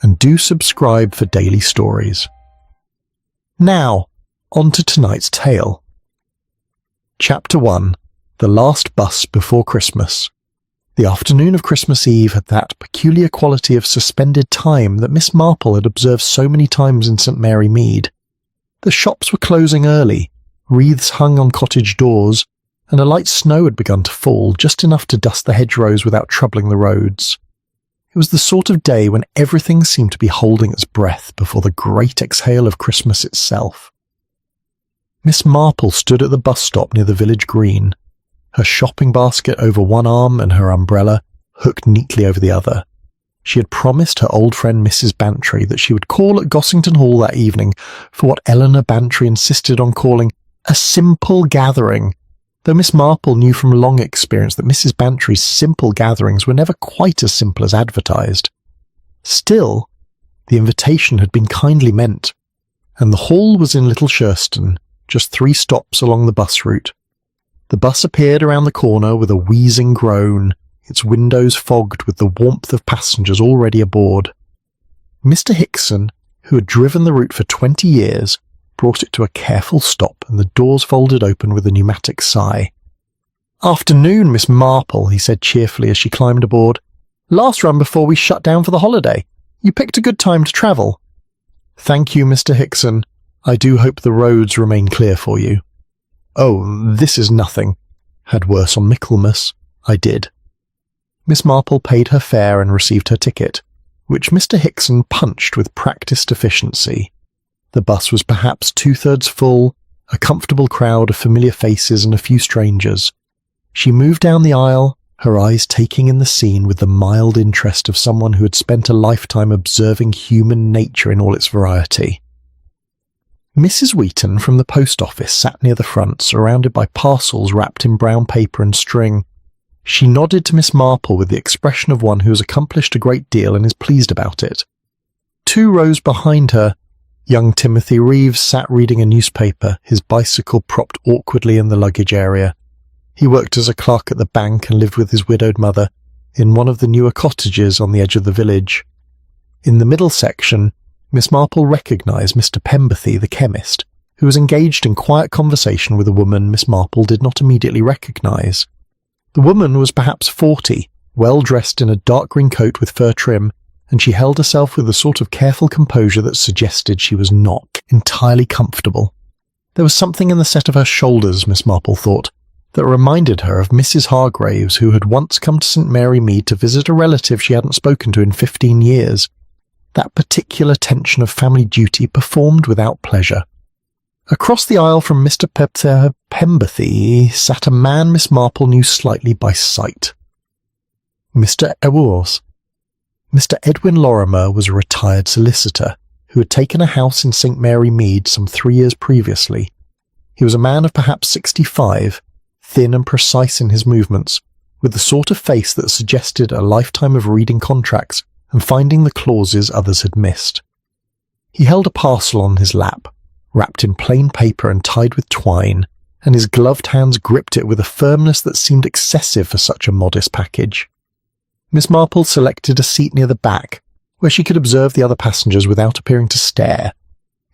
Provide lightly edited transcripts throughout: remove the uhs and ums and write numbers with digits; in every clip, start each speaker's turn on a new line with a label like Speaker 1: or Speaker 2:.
Speaker 1: and do subscribe for daily stories. Now, on to tonight's tale. Chapter 1. The Last Bus Before Christmas. The afternoon of Christmas Eve had that peculiar quality of suspended time that Miss Marple had observed so many times in St. Mary Mead. The shops were closing early, wreaths hung on cottage doors, and a light snow had begun to fall, just enough to dust the hedgerows without troubling the roads. It was the sort of day when everything seemed to be holding its breath before the great exhale of Christmas itself. Miss Marple stood at the bus stop near the village green, her shopping basket over one arm and her umbrella hooked neatly over the other. She had promised her old friend Mrs. Bantry that she would call at Gossington Hall that evening for what Eleanor Bantry insisted on calling a simple gathering, though Miss Marple knew from long experience that Mrs. Bantry's simple gatherings were never quite as simple as advertised. Still, the invitation had been kindly meant, and the hall was in Little Shurston, just 3 stops along the bus route. The bus appeared around the corner with a wheezing groan, its windows fogged with the warmth of passengers already aboard. Mr. Hickson, who had driven the route for 20 years, brought it to a careful stop, and the doors folded open with a pneumatic sigh. "Afternoon, Miss Marple," he said cheerfully as she climbed aboard. "Last run before we shut down for the holiday. You picked a good time to travel." "Thank you, Mr. Hickson. I do hope the roads remain clear for you." "Oh, this is nothing. Had worse on Michaelmas. I did." Miss Marple paid her fare and received her ticket, which Mr. Hickson punched with practised efficiency. The bus was perhaps 2/3 full, a comfortable crowd of familiar faces and a few strangers. She moved down the aisle, her eyes taking in the scene with the mild interest of someone who had spent a lifetime observing human nature in all its variety. Mrs. Wheaton from the post office sat near the front, surrounded by parcels wrapped in brown paper and string. She nodded to Miss Marple with the expression of one who has accomplished a great deal and is pleased about it. 2 rows behind her, young Timothy Reeves sat reading a newspaper, his bicycle propped awkwardly in the luggage area. He worked as a clerk at the bank and lived with his widowed mother in one of the newer cottages on the edge of the village. In the middle section, Miss Marple recognised Mr. Pemberthy, the chemist, who was engaged in quiet conversation with a woman Miss Marple did not immediately recognise. The woman was perhaps 40, well dressed in a dark green coat with fur trim, and she held herself with a sort of careful composure that suggested she was not entirely comfortable. There was something in the set of her shoulders, Miss Marple thought, that reminded her of Mrs. Hargraves, who had once come to St. Mary Mead to visit a relative she hadn't spoken to in 15 years. That particular tension of family duty performed without pleasure. Across the aisle from Mr. Pemberthy sat a man Miss Marple knew slightly by sight. Mr. Ewers. Mr. Edwin Lorimer was a retired solicitor who had taken a house in St. Mary Mead some 3 years previously. He was a man of perhaps 65, thin and precise in his movements, with the sort of face that suggested a lifetime of reading contracts and finding the clauses others had missed. He held a parcel on his lap, wrapped in plain paper and tied with twine, and his gloved hands gripped it with a firmness that seemed excessive for such a modest package. Miss Marple selected a seat near the back, where she could observe the other passengers without appearing to stare.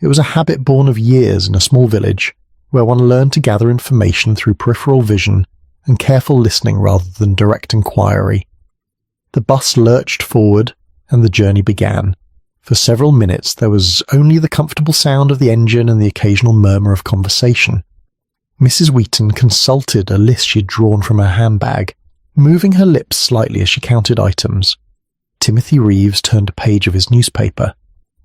Speaker 1: It was a habit born of years in a small village, where one learned to gather information through peripheral vision and careful listening rather than direct inquiry. The bus lurched forward, and the journey began. For several minutes there was only the comfortable sound of the engine and the occasional murmur of conversation. Mrs. Wheaton consulted a list she had drawn from her handbag, moving her lips slightly as she counted items. Timothy Reeves turned a page of his newspaper.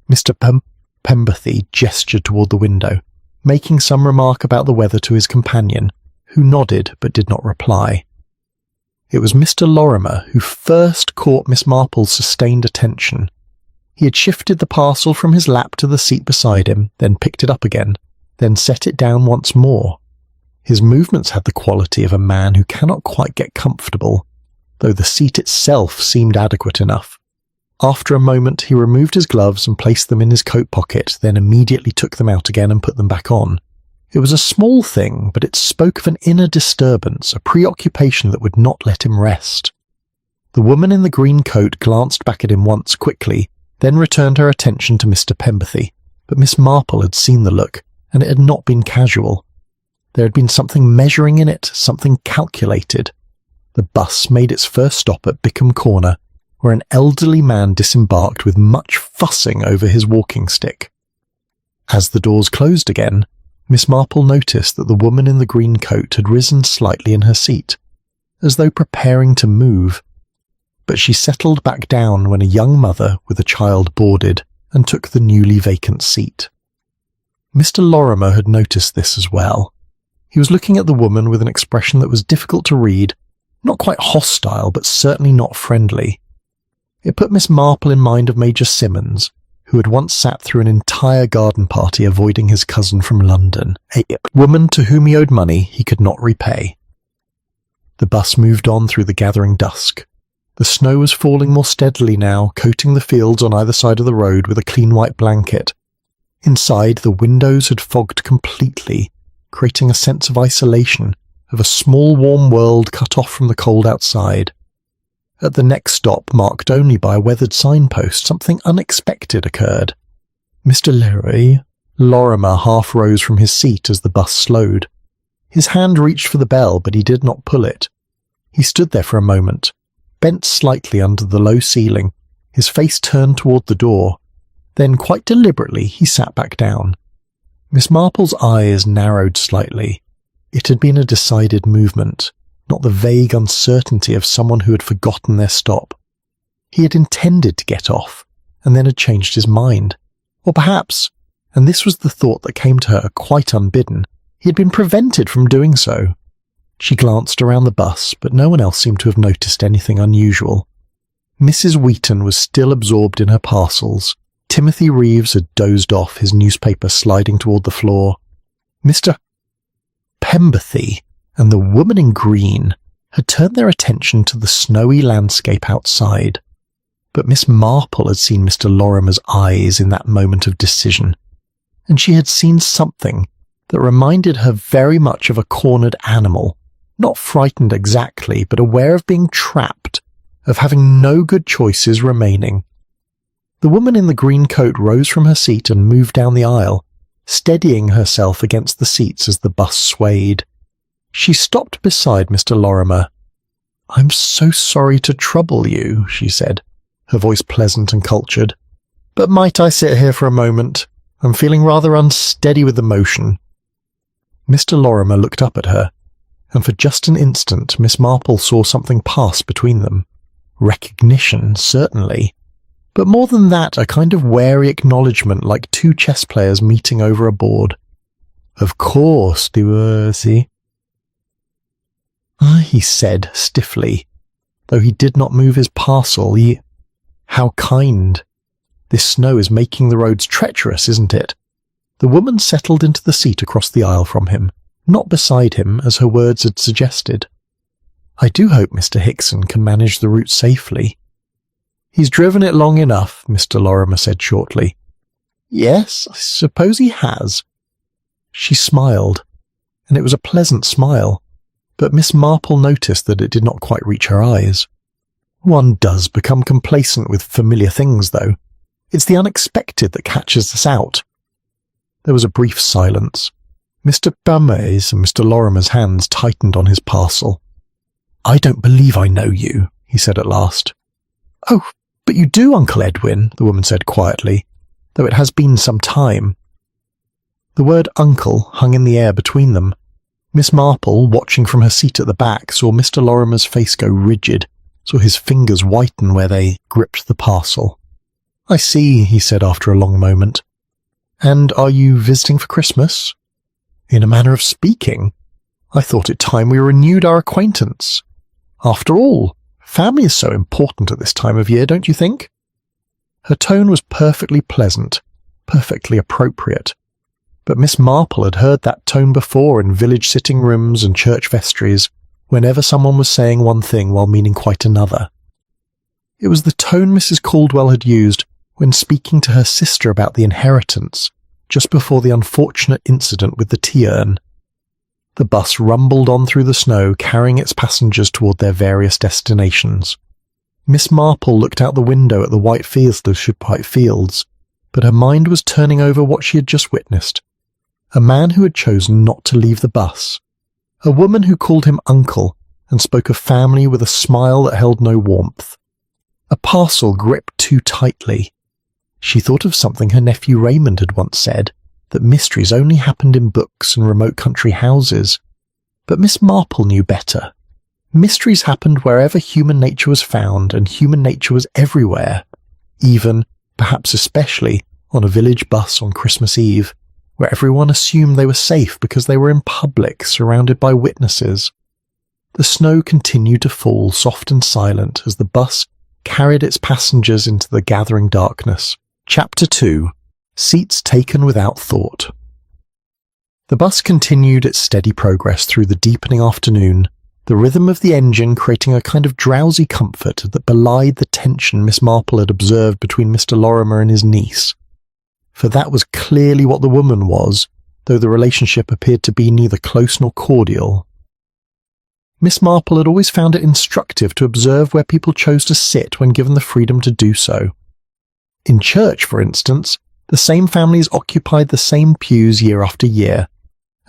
Speaker 1: Mr. Pemberthy gestured toward the window, making some remark about the weather to his companion, who nodded but did not reply. It was Mr. Lorimer who first caught Miss Marple's sustained attention. He had shifted the parcel from his lap to the seat beside him, then picked it up again, then set it down once more. His movements had the quality of a man who cannot quite get comfortable, though the seat itself seemed adequate enough. After a moment he removed his gloves and placed them in his coat pocket, then immediately took them out again and put them back on. It was a small thing, but it spoke of an inner disturbance, a preoccupation that would not let him rest. The woman in the green coat glanced back at him once quickly, then returned her attention to Mr. Pemberthy, but Miss Marple had seen the look, and it had not been casual. There had been something measuring in it, something calculated. The bus made its first stop at Bickham Corner, where an elderly man disembarked with much fussing over his walking stick. As the doors closed again, Miss Marple noticed that the woman in the green coat had risen slightly in her seat, as though preparing to move, but she settled back down when a young mother with a child boarded and took the newly vacant seat. Mr. Lorimer had noticed this as well. He was looking at the woman with an expression that was difficult to read, not quite hostile, but certainly not friendly. It put Miss Marple in mind of Major Simmons, who had once sat through an entire garden party avoiding his cousin from London, a woman to whom he owed money he could not repay. The bus moved on through the gathering dusk. The snow was falling more steadily now, coating the fields on either side of the road with a clean white blanket. Inside, the windows had fogged completely, creating a sense of isolation, of a small warm world cut off from the cold outside. At the next stop, marked only by a weathered signpost, something unexpected occurred. Mr. Lorimer half rose from his seat as the bus slowed. His hand reached for the bell, but he did not pull it. He stood there for a moment, bent slightly under the low ceiling, his face turned toward the door. Then, quite deliberately, he sat back down. Miss Marple's eyes narrowed slightly. It had been a decided movement, not the vague uncertainty of someone who had forgotten their stop. He had intended to get off, and then had changed his mind. Or perhaps, and this was the thought that came to her quite unbidden, he had been prevented from doing so. She glanced around the bus, but no one else seemed to have noticed anything unusual. Mrs. Wheaton was still absorbed in her parcels. Timothy Reeves had dozed off, his newspaper sliding toward the floor. Mr. Pemberthy and the woman in green had turned their attention to the snowy landscape outside, but Miss Marple had seen Mr. Lorimer's eyes in that moment of decision, and she had seen something that reminded her very much of a cornered animal, not frightened exactly, but aware of being trapped, of having no good choices remaining. The woman in the green coat rose from her seat and moved down the aisle, steadying herself against the seats as the bus swayed. She stopped beside Mr. Lorimer. "I'm so sorry to trouble you," she said, her voice pleasant and cultured. "But might I sit here for a moment? I'm feeling rather unsteady with emotion." Mr. Lorimer looked up at her, and for just an instant Miss Marple saw something pass between them. Recognition, certainly. But more than that, a kind of wary acknowledgement, like two chess players meeting over a board. "Of course, see?" He said stiffly, though he did not move his parcel. How kind. This snow is making the roads treacherous, isn't it? The woman settled into the seat across the aisle from him, not beside him, as her words had suggested. "I do hope Mr. Hickson can manage the route safely." "He's driven it long enough," Mr. Lorimer said shortly. "Yes, I suppose he has." She smiled, and it was a pleasant smile, but Miss Marple noticed that it did not quite reach her eyes. One does become complacent with familiar things, though. It's the unexpected that catches us out. There was a brief silence. Mr. Bumey's and Mr. Lorimer's hands tightened on his parcel. "I don't believe I know you," he said at last. "Oh, but you do, Uncle Edwin," the woman said quietly, "though it has been some time." The word uncle hung in the air between them. Miss Marple, watching from her seat at the back, saw Mr. Lorimer's face go rigid, saw his fingers whiten where they gripped the parcel. "I see," he said after a long moment. "And are you visiting for Christmas?" "In a manner of speaking. I thought it time we renewed our acquaintance. After all, family is so important at this time of year, don't you think?" Her tone was perfectly pleasant, perfectly appropriate. But Miss Marple had heard that tone before in village sitting rooms and church vestries, whenever someone was saying one thing while meaning quite another. It was the tone Mrs. Caldwell had used when speaking to her sister about the inheritance, just before the unfortunate incident with the tea-urn. The bus rumbled on through the snow, carrying its passengers toward their various destinations. Miss Marple looked out the window at the white fields, but her mind was turning over what she had just witnessed. A man who had chosen not to leave the bus. A woman who called him uncle and spoke of family with a smile that held no warmth. A parcel gripped too tightly. She thought of something her nephew Raymond had once said, that mysteries only happened in books and remote country houses. But Miss Marple knew better. Mysteries happened wherever human nature was found, and human nature was everywhere, even, perhaps especially, on a village bus on Christmas Eve, where everyone assumed they were safe because they were in public, surrounded by witnesses. The snow continued to fall, soft and silent, as the bus carried its passengers into the gathering darkness. Chapter 2. Seats taken without thought. The bus continued its steady progress through the deepening afternoon, the rhythm of the engine creating a kind of drowsy comfort that belied the tension Miss Marple had observed between Mr. Lorimer and his niece. For that was clearly what the woman was, though the relationship appeared to be neither close nor cordial. Miss Marple had always found it instructive to observe where people chose to sit when given the freedom to do so. In church, for instance, the same families occupied the same pews year after year,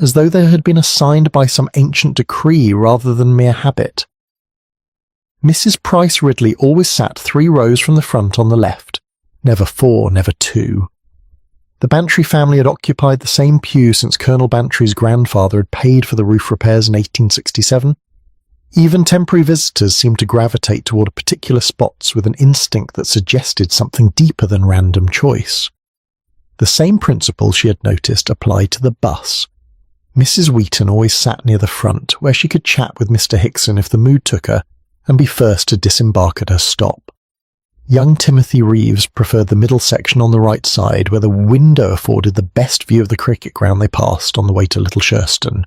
Speaker 1: as though they had been assigned by some ancient decree rather than mere habit. Mrs. Price Ridley always sat 3 rows from the front on the left, never 4, never 2. The Bantry family had occupied the same pew since Colonel Bantry's grandfather had paid for the roof repairs in 1867. Even temporary visitors seemed to gravitate toward particular spots with an instinct that suggested something deeper than random choice. The same principle she had noticed applied to the bus. Mrs. Wheaton always sat near the front, where she could chat with Mr. Hickson if the mood took her, and be first to disembark at her stop. Young Timothy Reeves preferred the middle section on the right side, where the window afforded the best view of the cricket ground they passed on the way to Little Shurston.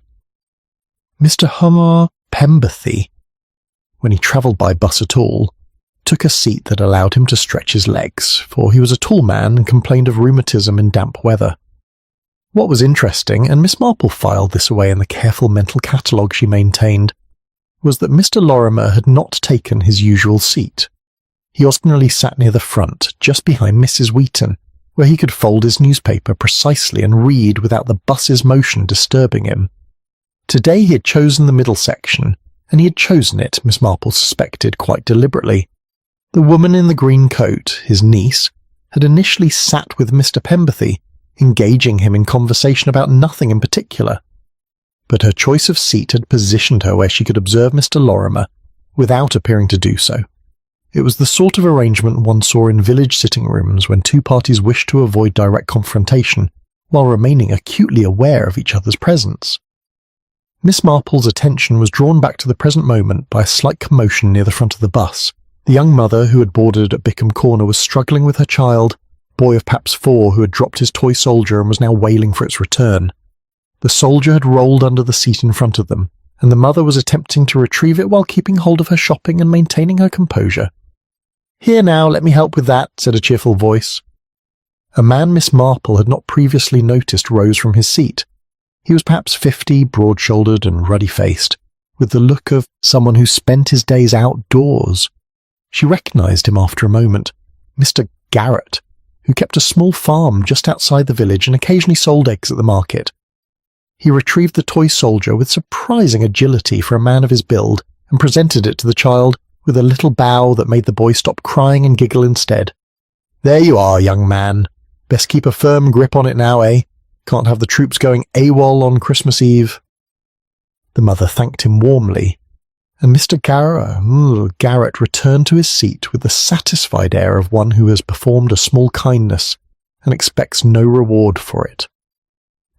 Speaker 1: Mr. Homer Pemberthy, when he travelled by bus at all, took a seat that allowed him to stretch his legs, for he was a tall man and complained of rheumatism in damp weather. What was interesting, and Miss Marple filed this away in the careful mental catalogue she maintained, was that Mr. Lorimer had not taken his usual seat. He ordinarily sat near the front, just behind Mrs. Wheaton, where he could fold his newspaper precisely and read without the bus's motion disturbing him. Today he had chosen the middle section, and he had chosen it, Miss Marple suspected, quite deliberately. The woman in the green coat, his niece, had initially sat with Mr. Pemberthy, engaging him in conversation about nothing in particular. But her choice of seat had positioned her where she could observe Mr. Lorimer, without appearing to do so. It was the sort of arrangement one saw in village sitting rooms when 2 parties wished to avoid direct confrontation, while remaining acutely aware of each other's presence. Miss Marple's attention was drawn back to the present moment by a slight commotion near the front of the bus. The young mother who had boarded at Bickham Corner was struggling with her child, boy of perhaps 4 who had dropped his toy soldier and was now wailing for its return. The soldier had rolled under the seat in front of them, and the mother was attempting to retrieve it while keeping hold of her shopping and maintaining her composure. "Here now, let me help with that," said a cheerful voice. A man Miss Marple had not previously noticed rose from his seat. He was perhaps 50, broad-shouldered and ruddy-faced, with the look of someone who spent his days outdoors. She recognised him after a moment, Mr. Garrett, who kept a small farm just outside the village and occasionally sold eggs at the market. He retrieved the toy soldier with surprising agility for a man of his build and presented it to the child with a little bow that made the boy stop crying and giggle instead. "There you are, young man. Best keep a firm grip on it now, eh? Can't have the troops going AWOL on Christmas Eve." The mother thanked him warmly, and Mr. Garrett returned to his seat with the satisfied air of one who has performed a small kindness and expects no reward for it.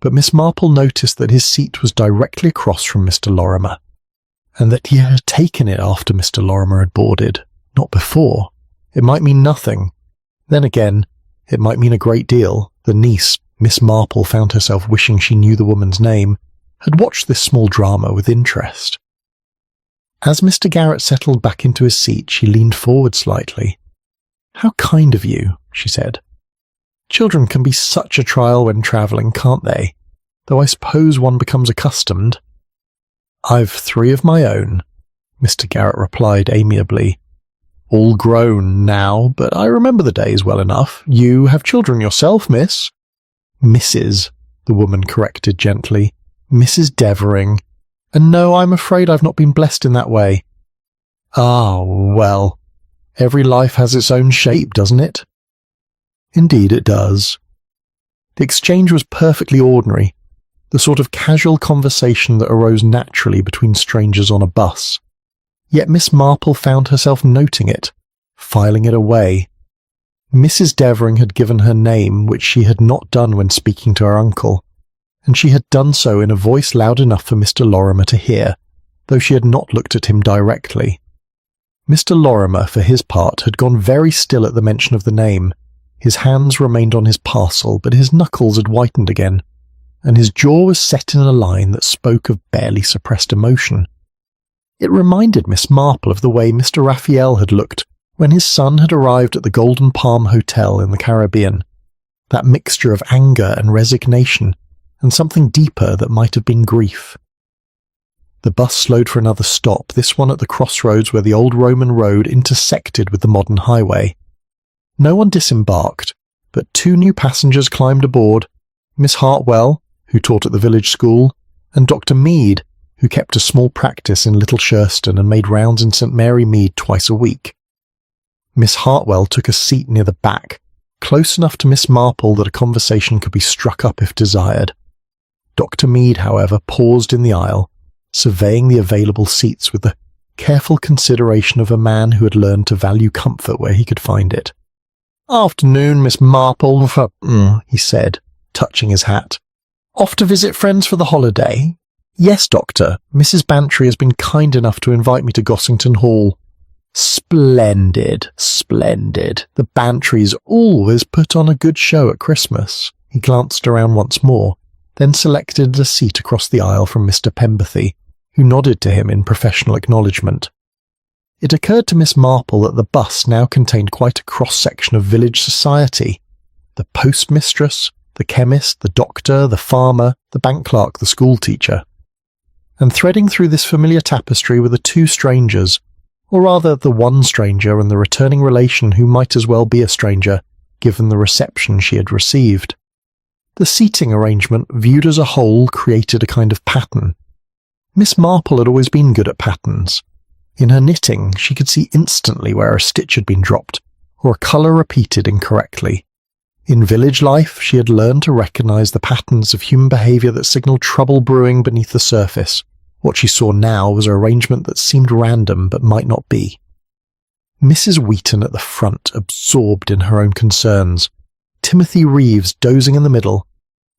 Speaker 1: But Miss Marple noticed that his seat was directly across from Mr. Lorimer, and that he had taken it after Mr. Lorimer had boarded, not before. It might mean nothing. Then again, it might mean a great deal. The niece, Miss Marple found herself wishing she knew the woman's name, had watched this small drama with interest. As Mr. Garrett settled back into his seat, she leaned forward slightly. "How kind of you," she said. "Children can be such a trial when travelling, can't they? Though I suppose one becomes accustomed." "I've 3 of my own," Mr. Garrett replied amiably. all grown now, but I remember the days well enough. You have children yourself, miss." "Mrs.," the woman corrected gently. "Mrs. Devering. And no, I'm afraid I've not been blessed in that way." "Ah, well, every life has its own shape, doesn't it?" "Indeed it does." The exchange was perfectly ordinary, the sort of casual conversation that arose naturally between strangers on a bus. Yet Miss Marple found herself noting it, filing it away. Mrs. Devering had given her name, which she had not done when speaking to her uncle, and she had done so in a voice loud enough for Mr. Lorimer to hear, though she had not looked at him directly. Mr. Lorimer, for his part, had gone very still at the mention of the name. His hands remained on his parcel, but his knuckles had whitened again, and his jaw was set in a line that spoke of barely suppressed emotion. It reminded Miss Marple of the way Mr. Raphael had looked when his son had arrived at the Golden Palm Hotel in the Caribbean, that mixture of anger and resignation, and something deeper that might have been grief. The bus slowed for another stop, this one at the crossroads where the old Roman road intersected with the modern highway. No one disembarked, but 2 new passengers climbed aboard, Miss Hartwell, who taught at the village school, and Dr. Mead, who kept a small practice in Little Shurston and made rounds in St. Mary Mead twice a week. Miss Hartwell took a seat near the back, close enough to Miss Marple that a conversation could be struck up if desired. Dr. Mead, however, paused in the aisle, surveying the available seats with the careful consideration of a man who had learned to value comfort where he could find it. "Afternoon, Miss Marple," he said, touching his hat. "Off to visit friends for the holiday?" "Yes, Doctor. Mrs. Bantry has been kind enough to invite me to Gossington Hall." "Splendid, splendid. The Bantrys always put on a good show at Christmas." He glanced around once more, then selected a seat across the aisle from Mr. Pemberthy, who nodded to him in professional acknowledgement. It occurred to Miss Marple that the bus now contained quite a cross-section of village society. The postmistress, the chemist, the doctor, the farmer, the bank clerk, the schoolteacher. And threading through this familiar tapestry were the 2 strangers, or rather the one stranger and the returning relation who might as well be a stranger, given the reception she had received. The seating arrangement, viewed as a whole, created a kind of pattern. Miss Marple had always been good at patterns. In her knitting, she could see instantly where a stitch had been dropped, or a colour repeated incorrectly. In village life, she had learned to recognise the patterns of human behaviour that signalled trouble brewing beneath the surface. What she saw now was an arrangement that seemed random but might not be. Mrs. Wheaton at the front, absorbed in her own concerns. Timothy Reeves dozing in the middle.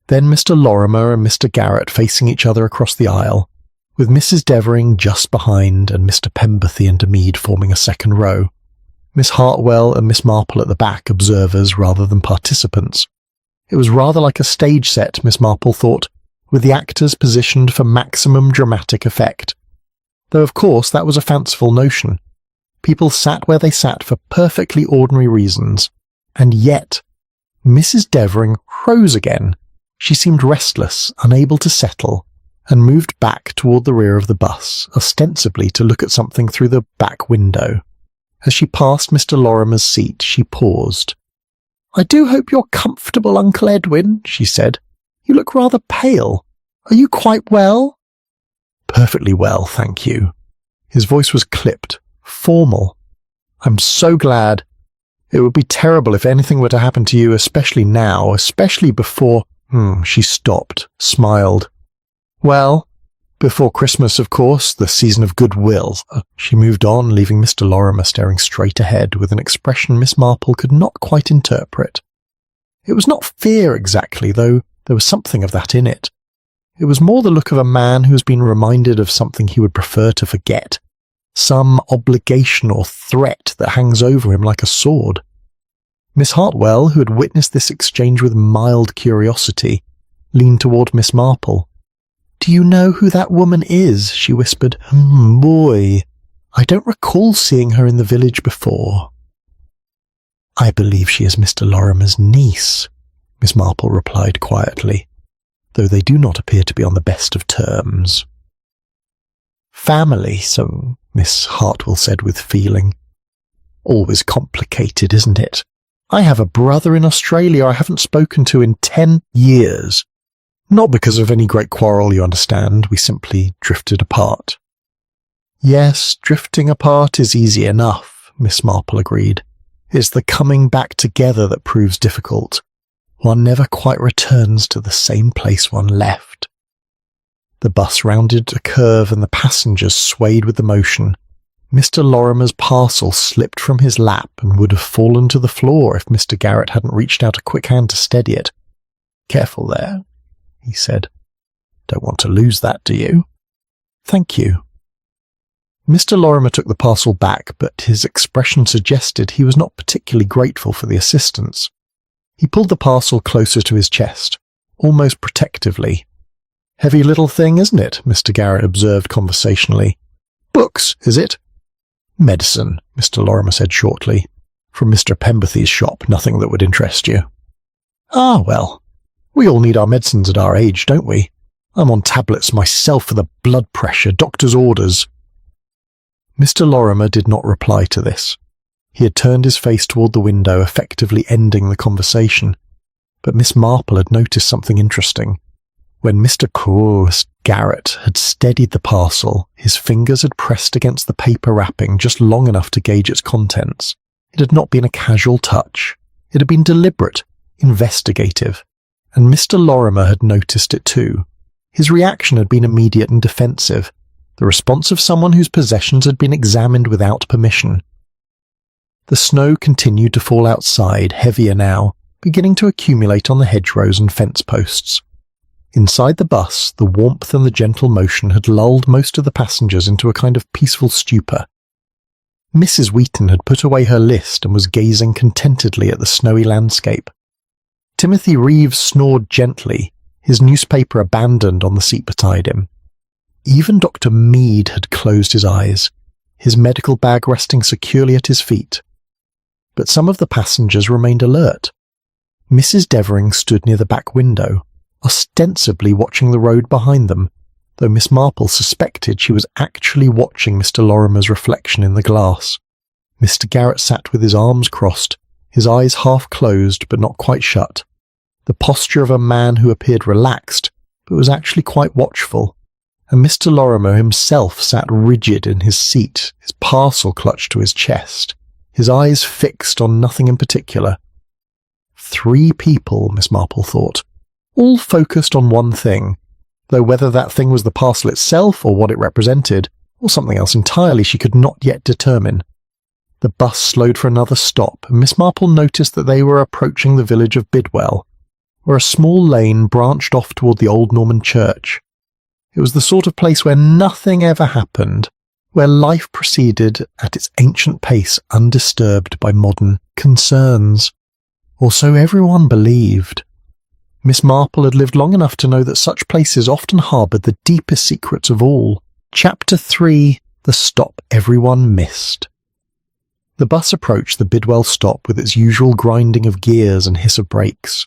Speaker 1: Then Mr. Lorimer and Mr. Garrett facing each other across the aisle, with Mrs. Devering just behind and Mr. Pemberthy and Mead forming a second row. Miss Hartwell and Miss Marple at the back, observers rather than participants. It was rather like a stage set, Miss Marple thought, with the actors positioned for maximum dramatic effect. Though of course that was a fanciful notion. People sat where they sat for perfectly ordinary reasons, and yet Mrs. Devering rose again. She seemed restless, unable to settle, and moved back toward the rear of the bus, ostensibly to look at something through the back window. As she passed Mr. Lorimer's seat, she paused. "I do hope you're comfortable, Uncle Edwin," she said. "You look rather pale. Are you quite well?" "Perfectly well, thank you." His voice was clipped, formal. "I'm so glad. It would be terrible if anything were to happen to you, especially now, especially before—" She stopped, smiled. "Well, before Christmas, of course, the season of goodwill." She moved on, leaving Mr. Lorimer staring straight ahead with an expression Miss Marple could not quite interpret. It was not fear exactly, though there was something of that in it. It was more the look of a man who has been reminded of something he would prefer to forget, some obligation or threat that hangs over him like a sword. Miss Hartwell, who had witnessed this exchange with mild curiosity, leaned toward Miss Marple. "Do you know who that woman is?" she whispered. Boy, I don't recall seeing her in the village before." "I believe she is Mr. Lorimer's niece," Miss Marple replied quietly, "though they do not appear to be on the best of terms." "Family, so," Miss Hartwell said with feeling. Always complicated, isn't it? I have a brother in Australia I haven't spoken to in 10 years. Not because of any great quarrel, you understand. We simply drifted apart. Yes, drifting apart is easy enough, Miss Marple agreed. It's the coming back together that proves difficult. One never quite returns to the same place one left. The bus rounded a curve and the passengers swayed with the motion. Mr. Lorimer's parcel slipped from his lap and would have fallen to the floor if Mr. Garrett hadn't reached out a quick hand to steady it. "Careful there," he said. "Don't want to lose that, do you?" "Thank you." Mr. Lorimer took the parcel back, but his expression suggested he was not particularly grateful for the assistance. He pulled the parcel closer to his chest, almost protectively. "Heavy little thing, isn't it?" Mr. Garrett observed conversationally. "Books, is it?" "Medicine," Mr. Lorimer said shortly. "From Mr. Pemberthy's shop, nothing that would interest you." "Ah, well, we all need our medicines at our age, don't we? I'm on tablets myself for the blood pressure, doctor's orders." Mr. Lorimer did not reply to this. He had turned his face toward the window, effectively ending the conversation. But Miss Marple had noticed something interesting. When Mr. Garrett had steadied the parcel, his fingers had pressed against the paper wrapping just long enough to gauge its contents. It had not been a casual touch. It had been deliberate, investigative, and Mr. Lorimer had noticed it too. His reaction had been immediate and defensive, the response of someone whose possessions had been examined without permission. The snow continued to fall outside, heavier now, beginning to accumulate on the hedgerows and fence posts. Inside the bus, the warmth and the gentle motion had lulled most of the passengers into a kind of peaceful stupor. Mrs. Wheaton had put away her list and was gazing contentedly at the snowy landscape. Timothy Reeves snored gently, his newspaper abandoned on the seat beside him. Even Dr. Mead had closed his eyes, his medical bag resting securely at his feet. But some of the passengers remained alert. Mrs. Devering stood near the back window, ostensibly watching the road behind them, though Miss Marple suspected she was actually watching Mr. Lorimer's reflection in the glass. Mr. Garrett sat with his arms crossed, his eyes half closed but not quite shut, the posture of a man who appeared relaxed but was actually quite watchful, and Mr. Lorimer himself sat rigid in his seat, his parcel clutched to his chest, his eyes fixed on nothing in particular. 3 people, Miss Marple thought, all focused on one thing, though whether that thing was the parcel itself or what it represented, or something else entirely, she could not yet determine. The bus slowed for another stop, and Miss Marple noticed that they were approaching the village of Bidwell, where a small lane branched off toward the old Norman church. It was the sort of place where nothing ever happened, where life proceeded at its ancient pace undisturbed by modern concerns. Or so everyone believed. Miss Marple had lived long enough to know that such places often harboured the deepest secrets of all. Chapter 3: The Stop Everyone Missed. The bus approached the Bidwell stop with its usual grinding of gears and hiss of brakes.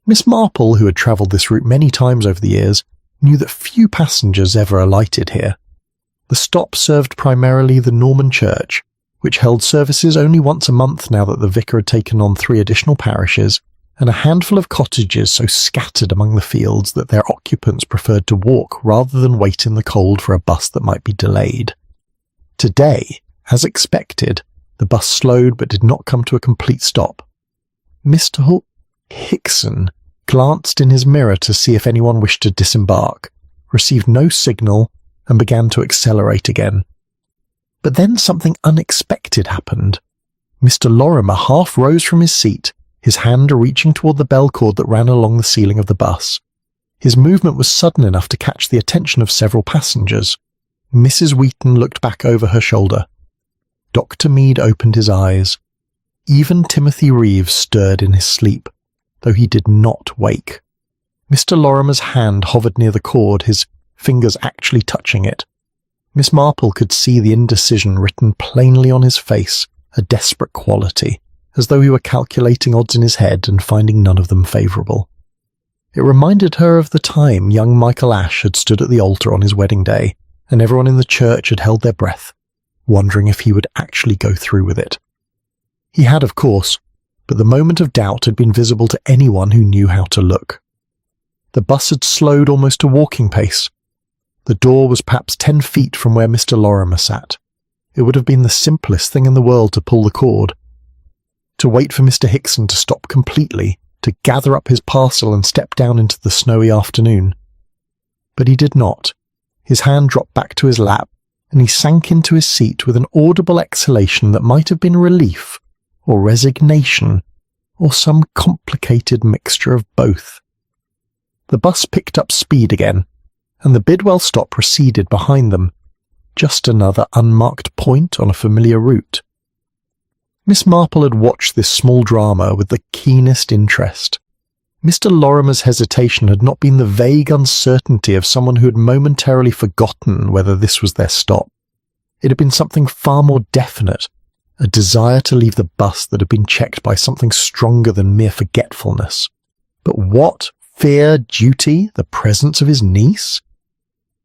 Speaker 1: Miss Marple, who had travelled this route many times over the years, knew that few passengers ever alighted here. The stop served primarily the Norman church, which held services only once a month now that the vicar had taken on 3 additional parishes, and a handful of cottages so scattered among the fields that their occupants preferred to walk rather than wait in the cold for a bus that might be delayed. Today, as expected, the bus slowed but did not come to a complete stop. Mr. Hickson glanced in his mirror to see if anyone wished to disembark, received no signal, and began to accelerate again. But then something unexpected happened. Mr. Lorimer half rose from his seat, his hand reaching toward the bell cord that ran along the ceiling of the bus. His movement was sudden enough to catch the attention of several passengers. Mrs. Wheaton looked back over her shoulder. Dr. Mead opened his eyes. Even Timothy Reeves stirred in his sleep, though he did not wake. Mr. Lorimer's hand hovered near the cord, his fingers actually touching it. Miss Marple could see the indecision written plainly on his face, a desperate quality, as though he were calculating odds in his head and finding none of them favourable. It reminded her of the time young Michael Ashe had stood at the altar on his wedding day, and everyone in the church had held their breath, wondering if he would actually go through with it. He had, of course, but the moment of doubt had been visible to anyone who knew how to look. The bus had slowed almost to walking pace. The door was perhaps 10 feet from where Mr. Lorimer sat. It would have been the simplest thing in the world to pull the cord. To wait for Mr. Hickson to stop completely, to gather up his parcel and step down into the snowy afternoon. But he did not. His hand dropped back to his lap, and he sank into his seat with an audible exhalation that might have been relief, or resignation, or some complicated mixture of both. The bus picked up speed again, and the Bidwell stop receded behind them, just another unmarked point on a familiar route. Miss Marple had watched this small drama with the keenest interest. Mr. Lorimer's hesitation had not been the vague uncertainty of someone who had momentarily forgotten whether this was their stop. It had been something far more definite, a desire to leave the bus that had been checked by something stronger than mere forgetfulness. But what? Fear, duty, the presence of his niece?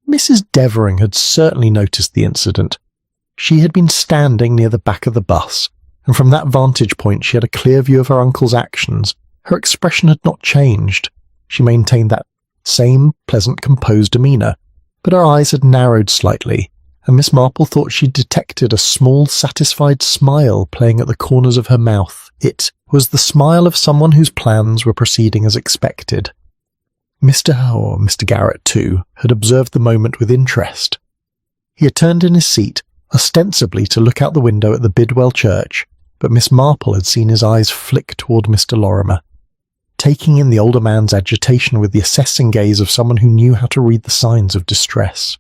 Speaker 1: Mrs. Devering had certainly noticed the incident. She had been standing near the back of the bus, and from that vantage point she had a clear view of her uncle's actions. Her expression had not changed. She maintained that same pleasant, composed demeanour, but her eyes had narrowed slightly, and Miss Marple thought she detected a small, satisfied smile playing at the corners of her mouth. It was the smile of someone whose plans were proceeding as expected. Mr. Garrett, too, had observed the moment with interest. He had turned in his seat, ostensibly to look out the window at the Bidwell church, but Miss Marple had seen his eyes flick toward Mr. Lorimer, taking in the older man's agitation with the assessing gaze of someone who knew how to read the signs of distress.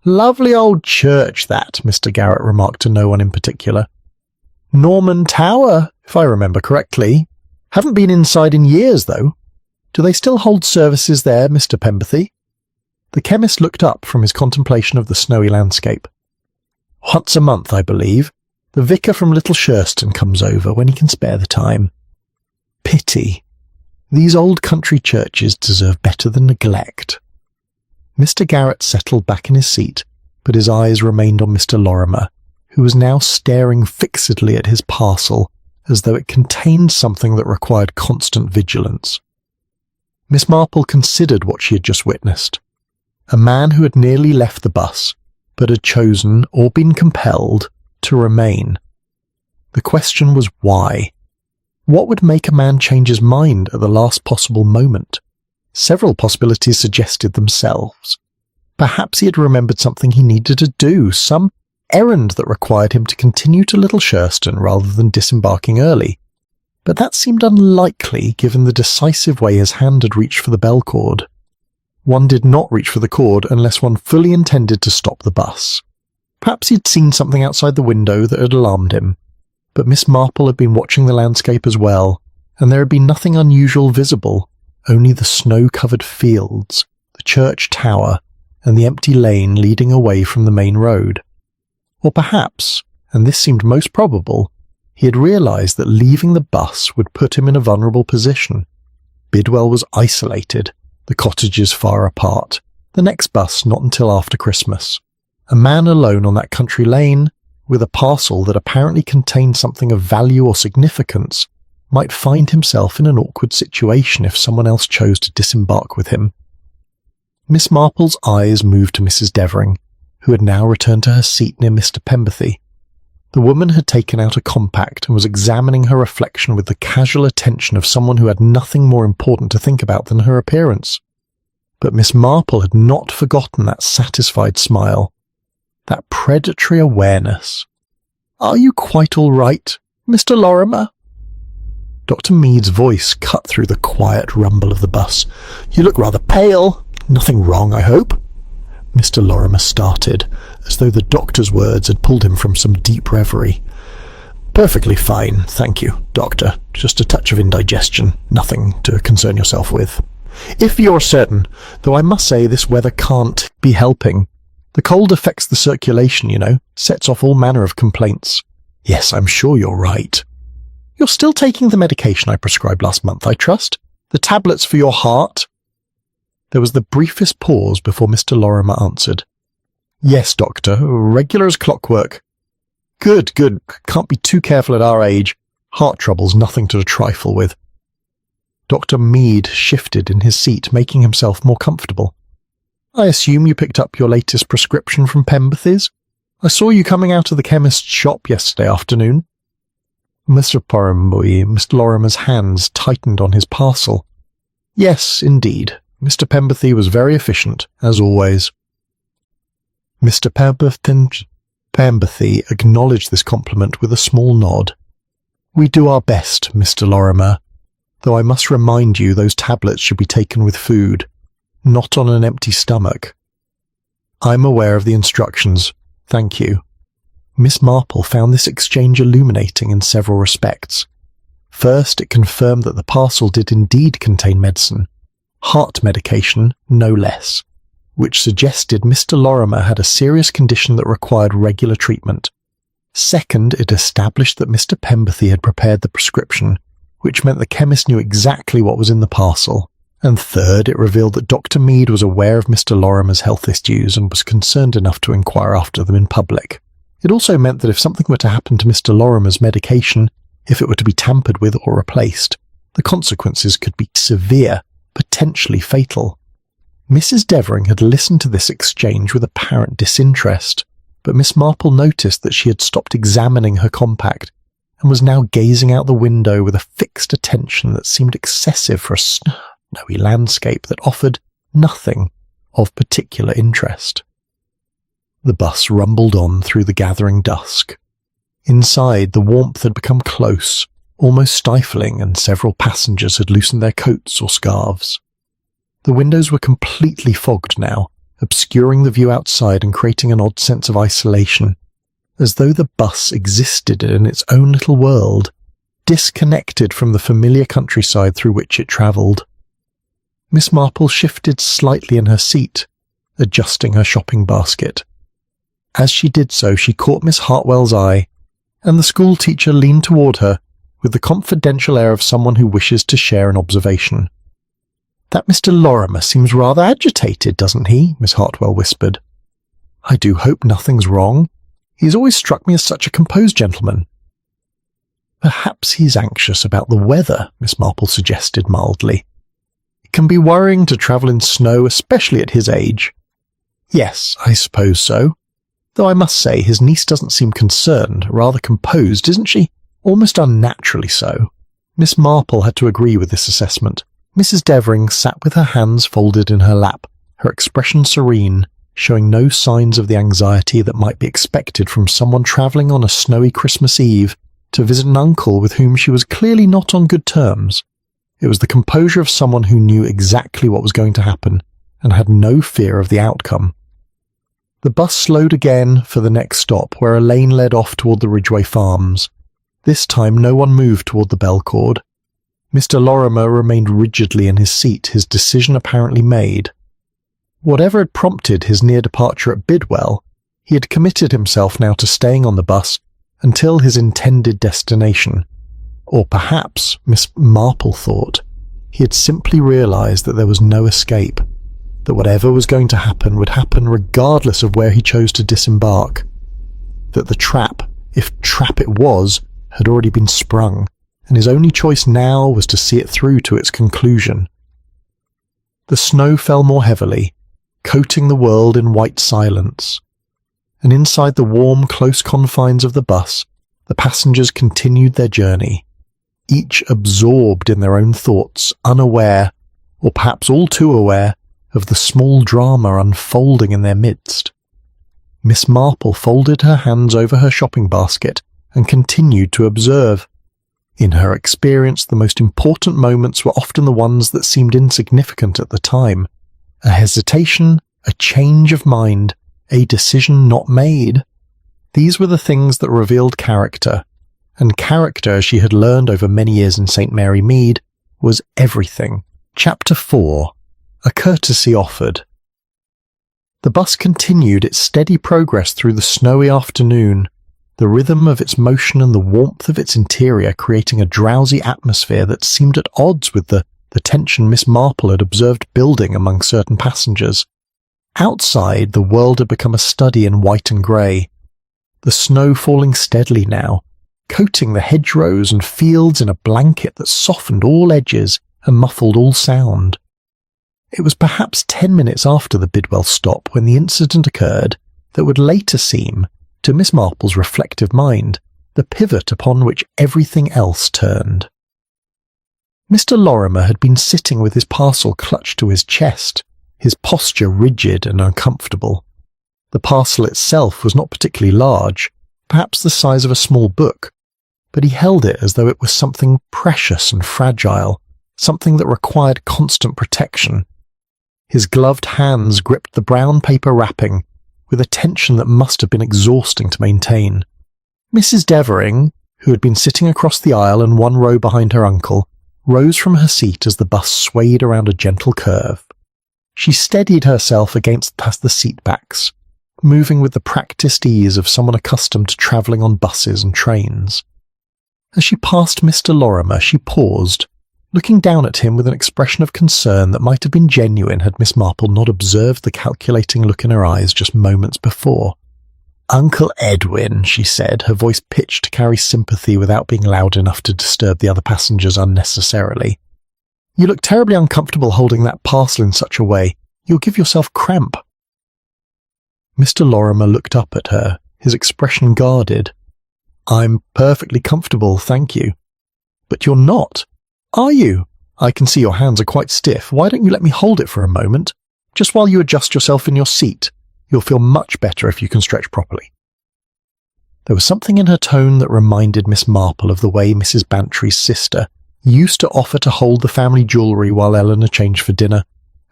Speaker 1: "Lovely old church, that," Mr. Garrett remarked to no one in particular. "Norman Tower, if I remember correctly. Haven't been inside in years, though. Do they still hold services there, Mr. Pemberthy?" The chemist looked up from his contemplation of the snowy landscape. "Once a month, I believe. The vicar from Little Shurston comes over when he can spare the time. Pity. These old country churches deserve better than neglect." Mr. Garrett settled back in his seat, but his eyes remained on Mr. Lorimer, who was now staring fixedly at his parcel, as though it contained something that required constant vigilance. Miss Marple considered what she had just witnessed. A man who had nearly left the bus, but had chosen, or been compelled, to remain. The question was why? What would make a man change his mind at the last possible moment? Several possibilities suggested themselves. Perhaps he had remembered something he needed to do, some errand that required him to continue to Little Shurston rather than disembarking early. But that seemed unlikely given the decisive way his hand had reached for the bell cord. One did not reach for the cord unless one fully intended to stop the bus. Perhaps he'd seen something outside the window that had alarmed him, but Miss Marple had been watching the landscape as well, and there had been nothing unusual visible, only the snow-covered fields, the church tower, and the empty lane leading away from the main road. Or perhaps, and this seemed most probable, he had realised that leaving the bus would put him in a vulnerable position. Bidwell was isolated, the cottages far apart, the next bus not until after Christmas. A man alone on that country lane, with a parcel that apparently contained something of value or significance, might find himself in an awkward situation if someone else chose to disembark with him. Miss Marple's eyes moved to Mrs. Devering, who had now returned to her seat near Mr. Pemberthy. The woman had taken out a compact and was examining her reflection with the casual attention of someone who had nothing more important to think about than her appearance. But Miss Marple had not forgotten that satisfied smile, that predatory awareness. "Are you quite all right, Mr. Lorimer?" Dr. Mead's voice cut through the quiet rumble of the bus. "You look rather pale. Nothing wrong, I hope?" Mr. Lorimer started, as though the doctor's words had pulled him from some deep reverie. "Perfectly fine, thank you, doctor. Just a touch of indigestion. Nothing to concern yourself with." "If you're certain, though I must say this weather can't be helping. The cold affects the circulation, you know, sets off all manner of complaints." "Yes, I'm sure you're right." "You're still taking the medication I prescribed last month, I trust? The tablets for your heart?" There was the briefest pause before Mr. Lorimer answered. "Yes, doctor, regular as clockwork." Good. Can't be too careful at our age. Heart trouble's nothing to trifle with. Dr. Mead shifted in his seat, making himself more comfortable. I assume you picked up your latest prescription from Pemberthy's? I saw you coming out of the chemist's shop yesterday afternoon. Mr. Lorimer's hands tightened on his parcel. Yes, indeed. Mr. Pemberthy was very efficient, as always. Mr. Pemberthy acknowledged this compliment with a small nod. We do our best, Mr. Lorimer, though I must remind you those tablets should be taken with food, not on an empty stomach. I'm aware of the instructions, thank you. Miss Marple found this exchange illuminating in several respects. First, it confirmed that the parcel did indeed contain medicine, heart medication, no less, which suggested Mr. Lorimer had a serious condition that required regular treatment. Second, it established that Mr. Pemberthy had prepared the prescription, which meant the chemist knew exactly what was in the parcel. And third, it revealed that Dr. Mead was aware of Mr. Lorimer's health issues and was concerned enough to inquire after them in public. It also meant that if something were to happen to Mr. Lorimer's medication, if it were to be tampered with or replaced, the consequences could be severe, potentially fatal. Mrs. Devering had listened to this exchange with apparent disinterest, but Miss Marple noticed that she had stopped examining her compact and was now gazing out the window with a fixed attention that seemed excessive for a snowy landscape that offered nothing of particular interest. The bus rumbled on through the gathering dusk. Inside, the warmth had become close, almost stifling, and several passengers had loosened their coats or scarves. The windows were completely fogged now, obscuring the view outside and creating an odd sense of isolation, as though the bus existed in its own little world, disconnected from the familiar countryside through which it travelled. Miss Marple shifted slightly in her seat, adjusting her shopping basket. As she did so, she caught Miss Hartwell's eye, and the schoolteacher leaned toward her with the confidential air of someone who wishes to share an observation. That Mr. Lorimer seems rather agitated, doesn't he? Miss Hartwell whispered. I do hope nothing's wrong. He's always struck me as such a composed gentleman. Perhaps he's anxious about the weather, Miss Marple suggested mildly. It can be worrying to travel in snow, especially at his age. Yes, I suppose so. Though I must say his niece doesn't seem concerned, rather composed, isn't she? Almost unnaturally so. Miss Marple had to agree with this assessment. Mrs. Devering sat with her hands folded in her lap, her expression serene, showing no signs of the anxiety that might be expected from someone travelling on a snowy Christmas Eve to visit an uncle with whom she was clearly not on good terms. It was the composure of someone who knew exactly what was going to happen and had no fear of the outcome. The bus slowed again for the next stop, where a lane led off toward the Ridgway Farms. This time no one moved toward the bell cord. Mr. Lorimer remained rigidly in his seat, his decision apparently made. Whatever had prompted his near departure at Bidwell, he had committed himself now to staying on the bus until his intended destination. Or perhaps, Miss Marple thought, he had simply realised that there was no escape, that whatever was going to happen would happen regardless of where he chose to disembark, that the trap, if trap it was, had already been sprung, and his only choice now was to see it through to its conclusion. The snow fell more heavily, coating the world in white silence, and inside the warm, close confines of the bus, the passengers continued their journey, each absorbed in their own thoughts, unaware, or perhaps all too aware, of the small drama unfolding in their midst. Miss Marple folded her hands over her shopping basket and continued to observe. In her experience, the most important moments were often the ones that seemed insignificant at the time. A hesitation, a change of mind, a decision not made. These were the things that revealed character, and character, as she had learned over many years in St. Mary Mead, was everything. Chapter 4. A Courtesy Offered. The bus continued its steady progress through the snowy afternoon, the rhythm of its motion and the warmth of its interior creating a drowsy atmosphere that seemed at odds with the tension Miss Marple had observed building among certain passengers. Outside, the world had become a study in white and grey, the snow falling steadily now, coating the hedgerows and fields in a blanket that softened all edges and muffled all sound. It was perhaps 10 minutes after the Bidwell stop when the incident occurred that would later seem, to Miss Marple's reflective mind, the pivot upon which everything else turned. Mr. Lorimer had been sitting with his parcel clutched to his chest, his posture rigid and uncomfortable. The parcel itself was not particularly large, perhaps the size of a small book, but he held it as though it was something precious and fragile, something that required constant protection. His gloved hands gripped the brown paper wrapping with a tension that must have been exhausting to maintain. Mrs. Devering, who had been sitting across the aisle and one row behind her uncle, rose from her seat as the bus swayed around a gentle curve. She steadied herself against the seat backs, moving with the practiced ease of someone accustomed to travelling on buses and trains. As she passed Mr. Lorimer, she paused, looking down at him with an expression of concern that might have been genuine had Miss Marple not observed the calculating look in her eyes just moments before. "Uncle Edwin," she said, her voice pitched to carry sympathy without being loud enough to disturb the other passengers unnecessarily. "You look terribly uncomfortable holding that parcel in such a way. You'll give yourself cramp." Mr. Lorimer looked up at her, his expression guarded. "I'm perfectly comfortable, thank you." "But you're not. Are you? I can see your hands are quite stiff. Why don't you let me hold it for a moment? Just while you adjust yourself in your seat. You'll feel much better if you can stretch properly." There was something in her tone that reminded Miss Marple of the way Mrs. Bantry's sister used to offer to hold the family jewellery while Eleanor changed for dinner,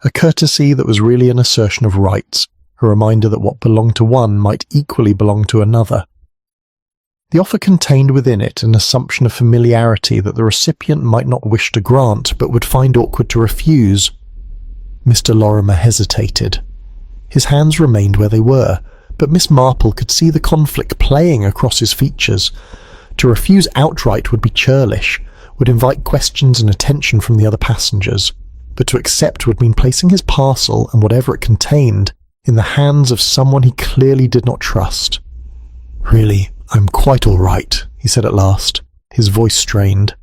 Speaker 1: a courtesy that was really an assertion of rights, a reminder that what belonged to one might equally belong to another. The offer contained within it an assumption of familiarity that the recipient might not wish to grant but would find awkward to refuse. Mr. Lorimer hesitated. His hands remained where they were, but Miss Marple could see the conflict playing across his features. To refuse outright would be churlish, would invite questions and attention from the other passengers, but to accept would mean placing his parcel and whatever it contained in the hands of someone he clearly did not trust. "Really, I'm quite all right," he said at last, his voice strained.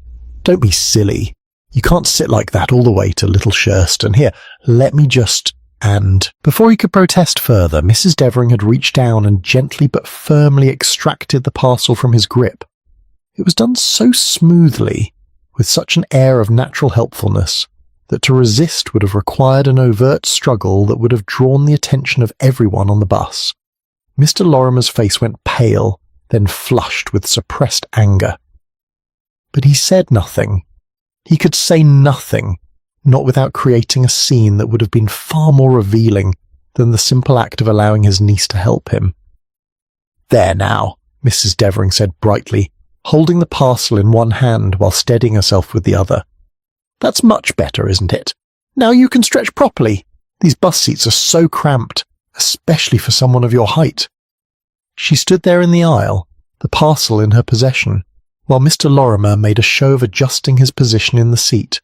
Speaker 1: "Don't be silly. You can't sit like that all the way to Little Shurston. Here, let me just—" And before he could protest further, Mrs. Devering had reached down and gently but firmly extracted the parcel from his grip. It was done so smoothly, with such an air of natural helpfulness, that to resist would have required an overt struggle that would have drawn the attention of everyone on the bus. Mr. Lorimer's face went pale, then flushed with suppressed anger. But he said nothing. He could say nothing, not without creating a scene that would have been far more revealing than the simple act of allowing his niece to help him. "There now," Mrs. Devering said brightly, holding the parcel in one hand while steadying herself with the other. "That's much better, isn't it? Now you can stretch properly. These bus seats are so cramped, especially for someone of your height." She stood there in the aisle, the parcel in her possession, while Mr. Lorimer made a show of adjusting his position in the seat.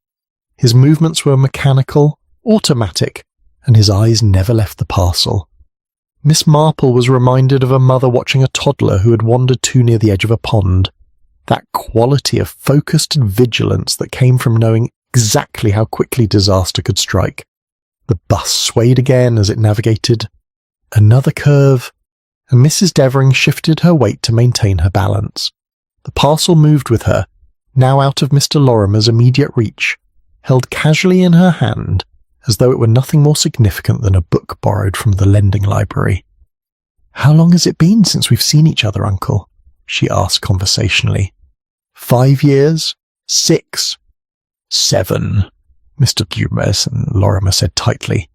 Speaker 1: His movements were mechanical, automatic, and his eyes never left the parcel. Miss Marple was reminded of a mother watching a toddler who had wandered too near the edge of a pond. That quality of focused vigilance that came from knowing exactly how quickly disaster could strike. The bus swayed again as it navigated another curve, and Mrs. Devering shifted her weight to maintain her balance. The parcel moved with her, now out of Mr. Lorimer's immediate reach, held casually in her hand, as though it were nothing more significant than a book borrowed from the lending library. "How long has it been since we've seen each other, Uncle?" she asked conversationally. 5 years? 6? 7, Mr. Lorimer said tightly.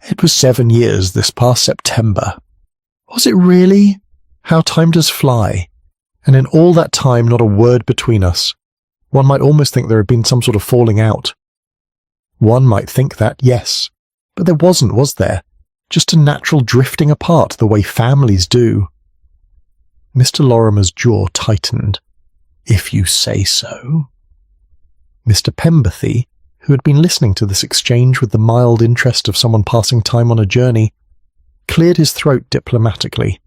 Speaker 1: "It was 7 years this past September." "Was it really? How time does fly. And in all that time not a word between us. One might almost think there had been some sort of falling out." "One might think that, yes. But there wasn't, was there? Just a natural drifting apart the way families do." Mr. Lorimer's jaw tightened. "If you say so." Mr. Pemberthy, who had been listening to this exchange with the mild interest of someone passing time on a journey, cleared his throat diplomatically.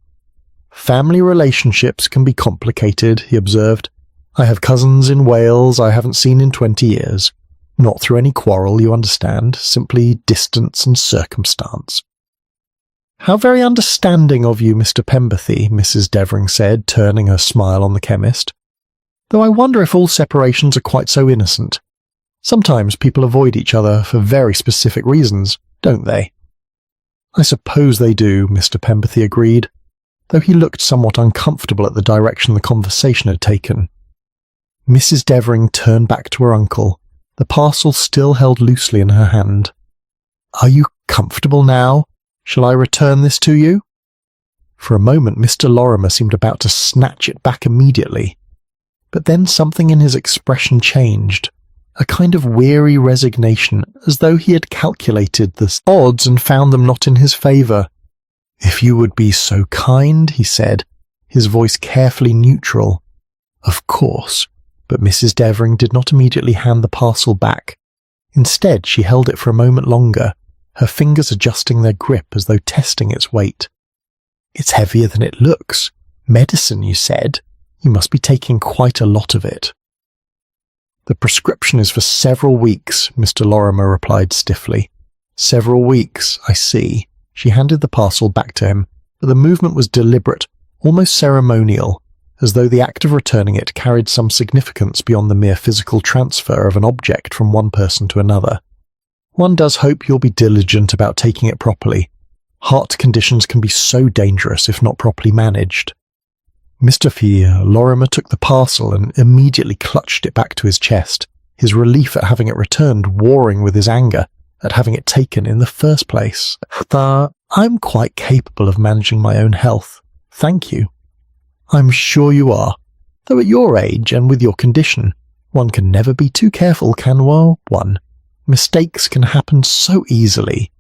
Speaker 1: Family relationships can be complicated, he observed. I have cousins in Wales I haven't seen in 20 years. Not through any quarrel, you understand, simply distance and circumstance. How very understanding of you, Mr. Pemberthy, Mrs. Devering said, turning her smile on the chemist. Though I wonder if all separations are quite so innocent. Sometimes people avoid each other for very specific reasons, don't they? I suppose they do, Mr. Pemberthy agreed, though he looked somewhat uncomfortable at the direction the conversation had taken. Mrs. Devering turned back to her uncle, the parcel still held loosely in her hand. Are you comfortable now? Shall I return this to you? For a moment Mr. Lorimer seemed about to snatch it back immediately, but then something in his expression changed, a kind of weary resignation, as though he had calculated the odds and found them not in his favour. If you would be so kind, he said, his voice carefully neutral. Of course, but Mrs. Devering did not immediately hand the parcel back. Instead, she held it for a moment longer, her fingers adjusting their grip as though testing its weight. It's heavier than it looks. Medicine, you said. You must be taking quite a lot of it. The prescription is for several weeks, Mr. Lorimer replied stiffly. Several weeks, I see. She handed the parcel back to him, but the movement was deliberate, almost ceremonial, as though the act of returning it carried some significance beyond the mere physical transfer of an object from one person to another. One does hope you'll be diligent about taking it properly. Heart conditions can be so dangerous if not properly managed. Mr. Lorimer took the parcel and immediately clutched it back to his chest, his relief at having it returned warring with his anger at having it taken in the first place. I'm quite capable of managing my own health, thank you. I'm sure you are, though at your age and with your condition, one can never be too careful, can one? Mistakes can happen so easily.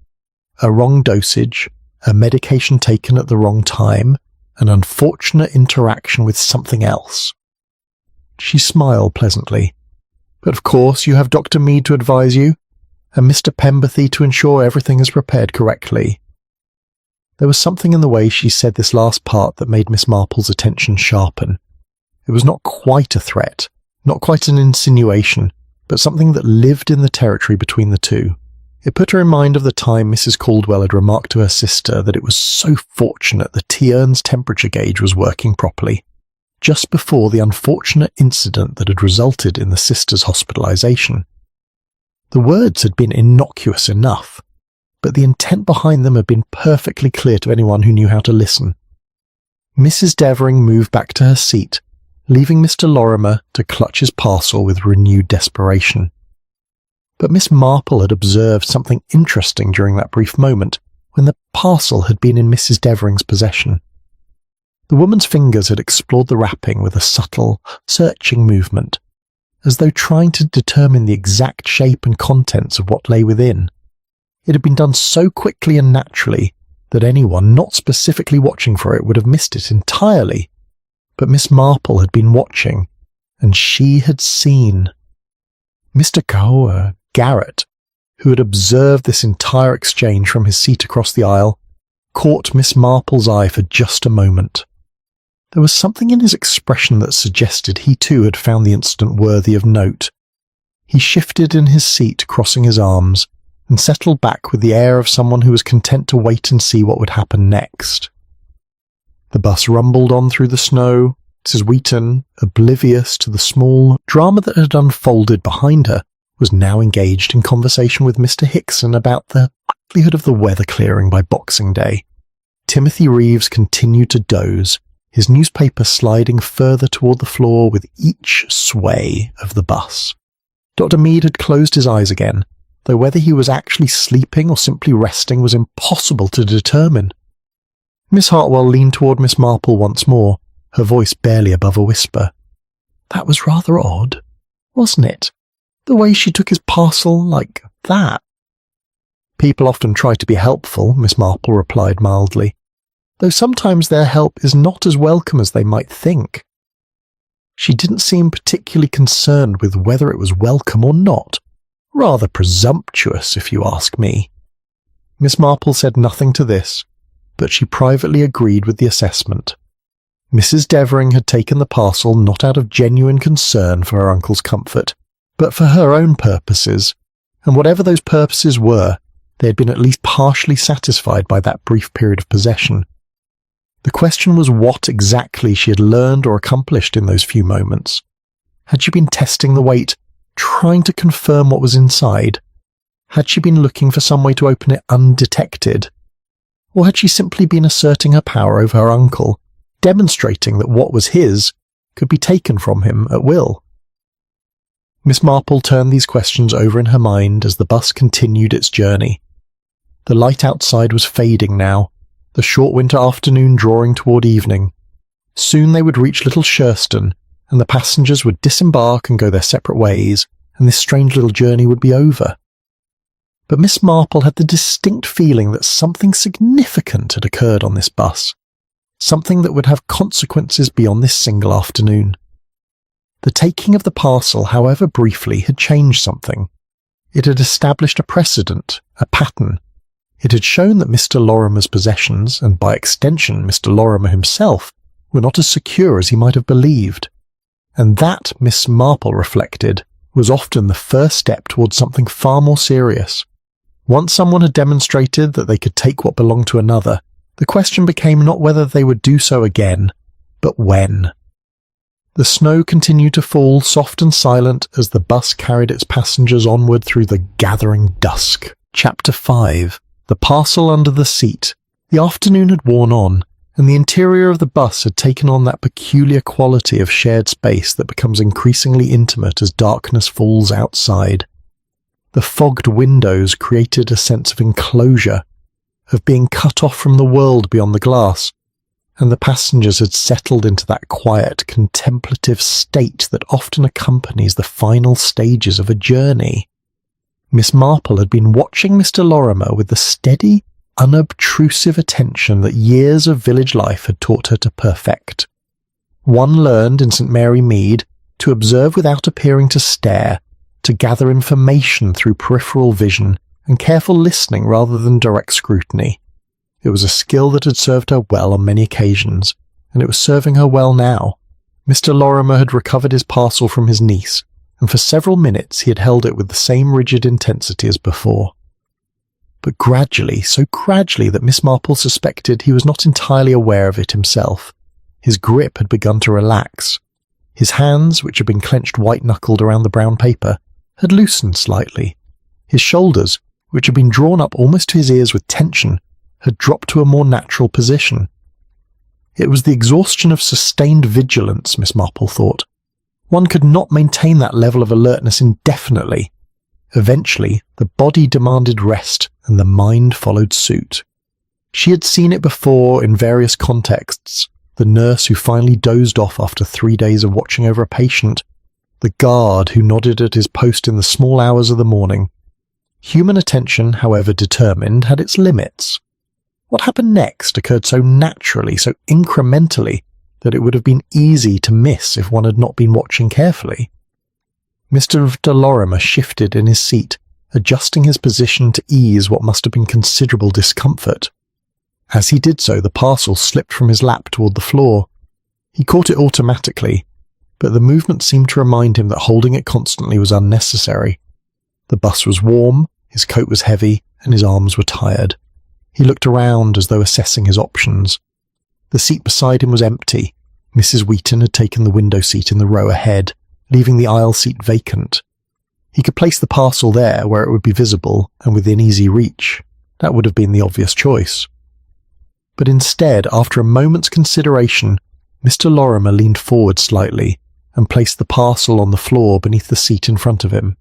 Speaker 1: A wrong dosage, a medication taken at the wrong time, an unfortunate interaction with something else. She smiled pleasantly. But of course you have Dr. Mead to advise you, and Mr. Pemberthy to ensure everything is prepared correctly. There was something in the way she said this last part that made Miss Marple's attention sharpen. It was not quite a threat, not quite an insinuation, but something that lived in the territory between the two. It put her in mind of the time Mrs. Caldwell had remarked to her sister that it was so fortunate the T-Urn's temperature gauge was working properly, just before the unfortunate incident that had resulted in the sister's hospitalization. The words had been innocuous enough, but the intent behind them had been perfectly clear to anyone who knew how to listen. Mrs. Devering moved back to her seat, leaving Mr. Lorimer to clutch his parcel with renewed desperation. But Miss Marple had observed something interesting during that brief moment when the parcel had been in Mrs. Devering's possession. The woman's fingers had explored the wrapping with a subtle, searching movement, as though trying to determine the exact shape and contents of what lay within. It had been done so quickly and naturally that anyone not specifically watching for it would have missed it entirely. But Miss Marple had been watching, and she had seen. Mr. Garrett, who had observed this entire exchange from his seat across the aisle, caught Miss Marple's eye for just a moment. There was something in his expression that suggested he too had found the incident worthy of note. He shifted in his seat, crossing his arms, and settled back with the air of someone who was content to wait and see what would happen next. The bus rumbled on through the snow. Mrs. Wheaton, oblivious to the small drama that had unfolded behind her, was now engaged in conversation with Mr. Hickson about the likelihood of the weather clearing by Boxing Day. Timothy Reeves continued to doze, his newspaper sliding further toward the floor with each sway of the bus. Dr. Mead had closed his eyes again, though whether he was actually sleeping or simply resting was impossible to determine. Miss Hartwell leaned toward Miss Marple once more, her voice barely above a whisper. That was rather odd, wasn't it? The way she took his parcel like that. People often try to be helpful, Miss Marple replied mildly, though sometimes their help is not as welcome as they might think. She didn't seem particularly concerned with whether it was welcome or not. Rather presumptuous, if you ask me. Miss Marple said nothing to this, but she privately agreed with the assessment. Mrs. Devering had taken the parcel not out of genuine concern for her uncle's comfort, but for her own purposes, and whatever those purposes were, they had been at least partially satisfied by that brief period of possession. The question was what exactly she had learned or accomplished in those few moments. Had she been testing the weight, trying to confirm what was inside? Had she been looking for some way to open it undetected? Or had she simply been asserting her power over her uncle, demonstrating that what was his could be taken from him at will? Miss Marple turned these questions over in her mind as the bus continued its journey. The light outside was fading now, the short winter afternoon drawing toward evening. Soon they would reach Little Shurston, and the passengers would disembark and go their separate ways, and this strange little journey would be over. But Miss Marple had the distinct feeling that something significant had occurred on this bus, something that would have consequences beyond this single afternoon. The taking of the parcel, however briefly, had changed something. It had established a precedent, a pattern. It had shown that Mr. Lorimer's possessions, and by extension Mr. Lorimer himself, were not as secure as he might have believed. And that, Miss Marple reflected, was often the first step towards something far more serious. Once someone had demonstrated that they could take what belonged to another, the question became not whether they would do so again, but when. The snow continued to fall soft and silent as the bus carried its passengers onward through the gathering dusk. Chapter 5. The parcel under the seat. The afternoon had worn on, and the interior of the bus had taken on that peculiar quality of shared space that becomes increasingly intimate as darkness falls outside. The fogged windows created a sense of enclosure, of being cut off from the world beyond the glass, and the passengers had settled into that quiet, contemplative state that often accompanies the final stages of a journey. Miss Marple had been watching Mr. Lorimer with the steady, unobtrusive attention that years of village life had taught her to perfect. One learned in St. Mary Mead to observe without appearing to stare, to gather information through peripheral vision and careful listening rather than direct scrutiny. It was a skill that had served her well on many occasions, and it was serving her well now. Mr. Lorimer had recovered his parcel from his niece, and for several minutes he had held it with the same rigid intensity as before. But gradually, so gradually that Miss Marple suspected he was not entirely aware of it himself, his grip had begun to relax. His hands, which had been clenched white-knuckled around the brown paper, had loosened slightly. His shoulders, which had been drawn up almost to his ears with tension, had dropped to a more natural position. It was the exhaustion of sustained vigilance, Miss Marple thought. One could not maintain that level of alertness indefinitely. Eventually, the body demanded rest, and the mind followed suit. She had seen it before in various contexts: the nurse who finally dozed off after 3 days of watching over a patient, the guard who nodded at his post in the small hours of the morning. Human attention, however determined, had its limits. What happened next occurred so naturally, so incrementally, that it would have been easy to miss if one had not been watching carefully. Mr. Lorimer shifted in his seat, adjusting his position to ease what must have been considerable discomfort. As he did so, the parcel slipped from his lap toward the floor. He caught it automatically, but the movement seemed to remind him that holding it constantly was unnecessary. The bus was warm, his coat was heavy, and his arms were tired. He looked around as though assessing his options. The seat beside him was empty. Mrs. Wheaton had taken the window seat in the row ahead, leaving the aisle seat vacant. He could place the parcel there where it would be visible and within easy reach. That would have been the obvious choice. But instead, after a moment's consideration, Mr. Lorimer leaned forward slightly and placed the parcel on the floor beneath the seat in front of him.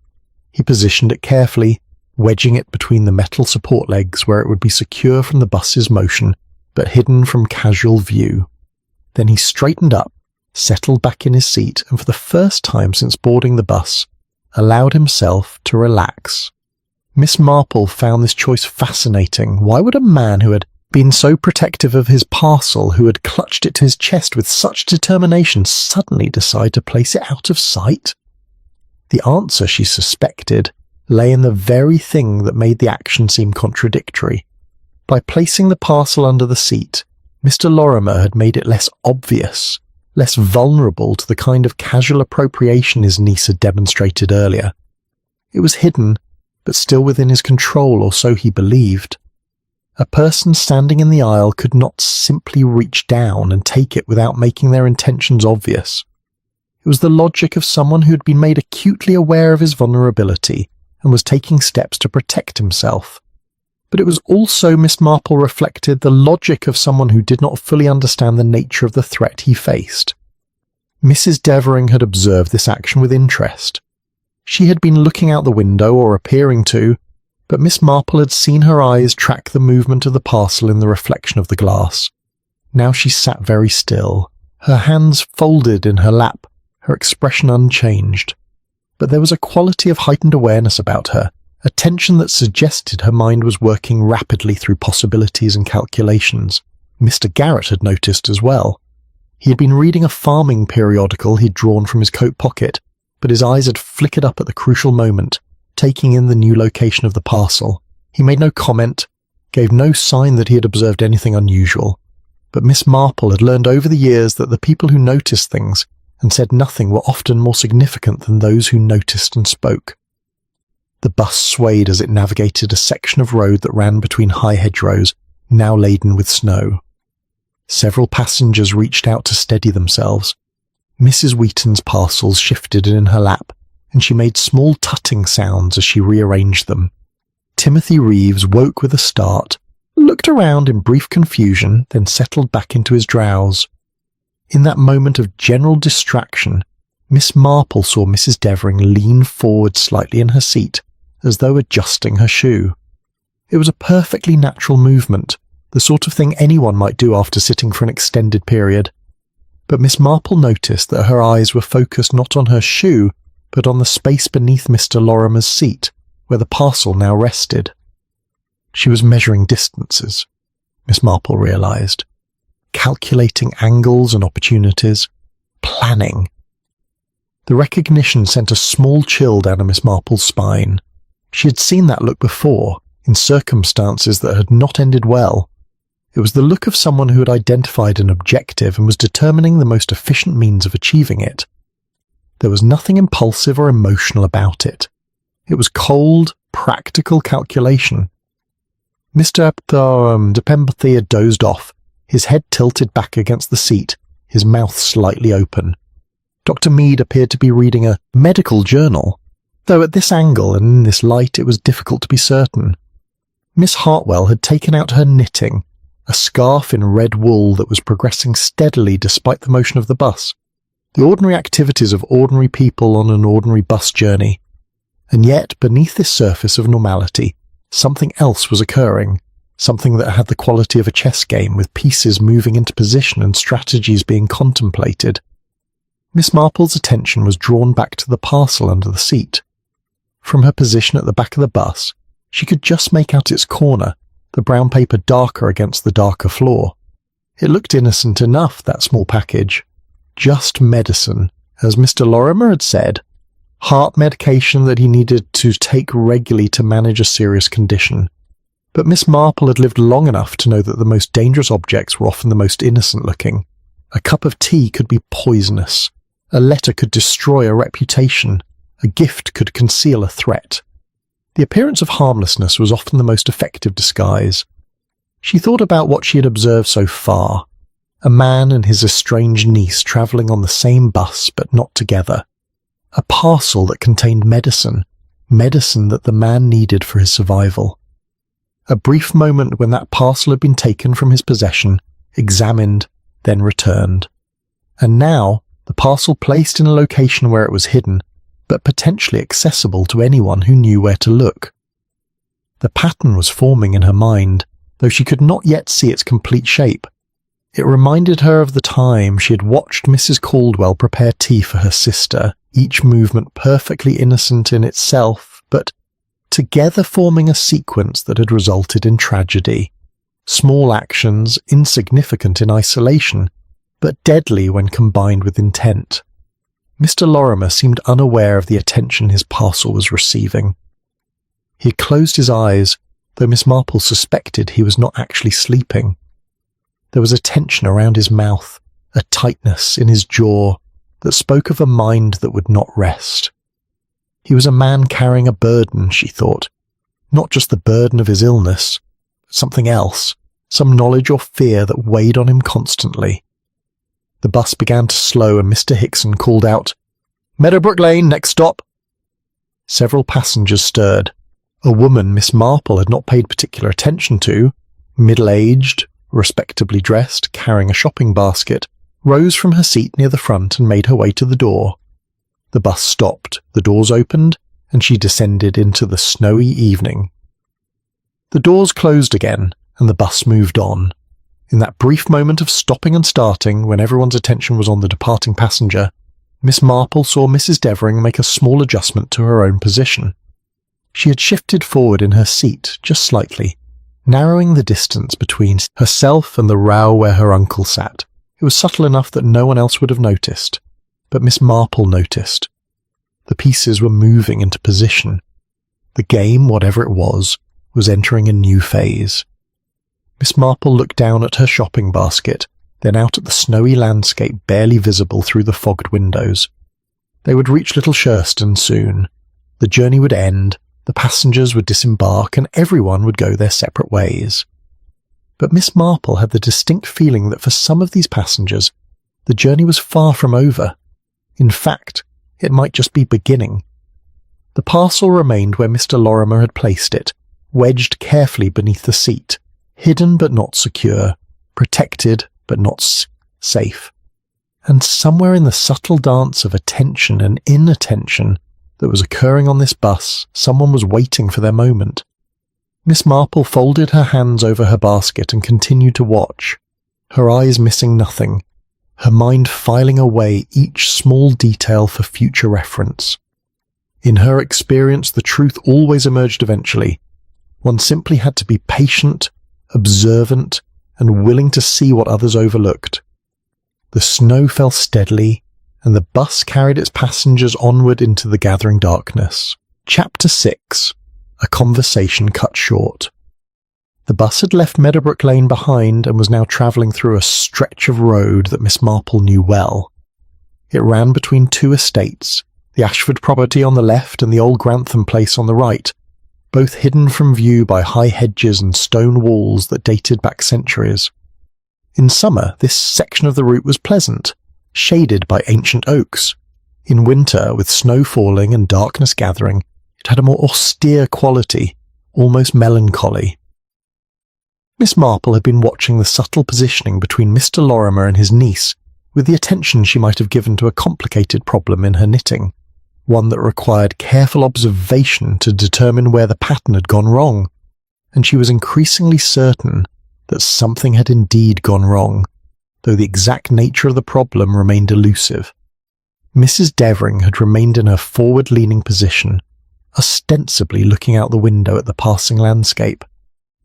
Speaker 1: He positioned it carefully, wedging it between the metal support legs where it would be secure from the bus's motion, but hidden from casual view. Then he straightened up, settled back in his seat, and for the first time since boarding the bus, allowed himself to relax. Miss Marple found this choice fascinating. Why would a man who had been so protective of his parcel, who had clutched it to his chest with such determination, suddenly decide to place it out of sight? The answer, she suspected, lay in the very thing that made the action seem contradictory. By placing the parcel under the seat, Mr. Lorimer had made it less obvious, less vulnerable to the kind of casual appropriation his niece had demonstrated earlier. It was hidden, but still within his control, or so he believed. A person standing in the aisle could not simply reach down and take it without making their intentions obvious. It was the logic of someone who had been made acutely aware of his vulnerability and was taking steps to protect himself. But it was also, Miss Marple reflected, the logic of someone who did not fully understand the nature of the threat he faced. Mrs. Devering had observed this action with interest. She had been looking out the window, or appearing to, but Miss Marple had seen her eyes track the movement of the parcel in the reflection of the glass. Now she sat very still, her hands folded in her lap, her expression unchanged. But there was a quality of heightened awareness about her, a tension that suggested her mind was working rapidly through possibilities and calculations. Mr. Garrett had noticed as well. He had been reading a farming periodical he'd drawn from his coat pocket, but his eyes had flickered up at the crucial moment, taking in the new location of the parcel. He made no comment, gave no sign that he had observed anything unusual. But Miss Marple had learned over the years that the people who noticed things and said nothing were often more significant than those who noticed and spoke. The bus swayed as it navigated a section of road that ran between high hedgerows, now laden with snow. Several passengers reached out to steady themselves. Mrs. Wheaton's parcels shifted in her lap, and she made small tutting sounds as she rearranged them. Timothy Reeves woke with a start, looked around in brief confusion, then settled back into his drowse. In that moment of general distraction, Miss Marple saw Mrs. Devering lean forward slightly in her seat, as though adjusting her shoe. It was a perfectly natural movement, the sort of thing anyone might do after sitting for an extended period. But Miss Marple noticed that her eyes were focused not on her shoe, but on the space beneath Mr. Lorimer's seat, where the parcel now rested. She was measuring distances, Miss Marple realized, calculating angles and opportunities, planning. The recognition sent a small chill down Miss Marple's spine. She had seen that look before, in circumstances that had not ended well. It was the look of someone who had identified an objective and was determining the most efficient means of achieving it. There was nothing impulsive or emotional about it. It was cold, practical calculation. Mr. de Pemberthy had dozed off, his head tilted back against the seat, his mouth slightly open. Dr. Mead appeared to be reading a medical journal, though at this angle and in this light it was difficult to be certain. Miss Hartwell had taken out her knitting, a scarf in red wool that was progressing steadily despite the motion of the bus, the ordinary activities of ordinary people on an ordinary bus journey. And yet, beneath this surface of normality, something else was occurring, something that had the quality of a chess game with pieces moving into position and strategies being contemplated. Miss Marple's attention was drawn back to the parcel under the seat. From her position at the back of the bus, she could just make out its corner, the brown paper darker against the darker floor. It looked innocent enough, that small package. Just medicine, as Mr. Lorimer had said. Heart medication that he needed to take regularly to manage a serious condition. But Miss Marple had lived long enough to know that the most dangerous objects were often the most innocent-looking. A cup of tea could be poisonous. A letter could destroy a reputation. A gift could conceal a threat. The appearance of harmlessness was often the most effective disguise. She thought about what she had observed so far. A man and his estranged niece travelling on the same bus but not together. A parcel that contained medicine that the man needed for his survival. A brief moment when that parcel had been taken from his possession, examined, then returned. And now, the parcel placed in a location where it was hidden, but potentially accessible to anyone who knew where to look. The pattern was forming in her mind, though she could not yet see its complete shape. It reminded her of the time she had watched Mrs. Caldwell prepare tea for her sister, each movement perfectly innocent in itself, but together forming a sequence that had resulted in tragedy. Small actions, insignificant in isolation, but deadly when combined with intent. Mr. Lorimer seemed unaware of the attention his parcel was receiving. He had closed his eyes, though Miss Marple suspected he was not actually sleeping. There was a tension around his mouth, a tightness in his jaw that spoke of a mind that would not rest. He was a man carrying a burden, she thought. Not just the burden of his illness, but something else, some knowledge or fear that weighed on him constantly. The bus began to slow and Mr. Hickson called out, "Meadowbrook Lane, next stop." Several passengers stirred. A woman Miss Marple had not paid particular attention to, middle-aged, respectably dressed, carrying a shopping basket, rose from her seat near the front and made her way to the door. The bus stopped, the doors opened, and she descended into the snowy evening. The doors closed again, and the bus moved on. In that brief moment of stopping and starting, when everyone's attention was on the departing passenger, Miss Marple saw Mrs. Devering make a small adjustment to her own position. She had shifted forward in her seat, just slightly, narrowing the distance between herself and the row where her uncle sat. It was subtle enough that no one else would have noticed, but Miss Marple noticed. The pieces were moving into position. The game, whatever it was entering a new phase. Miss Marple looked down at her shopping basket, then out at the snowy landscape barely visible through the fogged windows. They would reach Little Shurston soon. The journey would end, the passengers would disembark, and everyone would go their separate ways. But Miss Marple had the distinct feeling that for some of these passengers, the journey was far from over. In fact, it might just be beginning. The parcel remained where Mr. Lorimer had placed it, wedged carefully beneath the seat, hidden but not secure, protected but not safe. And somewhere in the subtle dance of attention and inattention that was occurring on this bus, someone was waiting for their moment. Miss Marple folded her hands over her basket and continued to watch, her eyes missing nothing, her mind filing away each small detail for future reference. In her experience, the truth always emerged eventually. One simply had to be patient, observant, and willing to see what others overlooked. The snow fell steadily, and the bus carried its passengers onward into the gathering darkness. Chapter 6. A Conversation Cut Short. The bus had left Meadowbrook Lane behind and was now travelling through a stretch of road that Miss Marple knew well. It ran between two estates, the Ashford property on the left and the old Grantham place on the right, both hidden from view by high hedges and stone walls that dated back centuries. In summer, this section of the route was pleasant, shaded by ancient oaks. In winter, with snow falling and darkness gathering, it had a more austere quality, almost melancholy. Miss Marple had been watching the subtle positioning between Mr. Lorimer and his niece with the attention she might have given to a complicated problem in her knitting, one that required careful observation to determine where the pattern had gone wrong, and she was increasingly certain that something had indeed gone wrong, though the exact nature of the problem remained elusive. Mrs. Devering had remained in her forward-leaning position, ostensibly looking out the window at the passing landscape,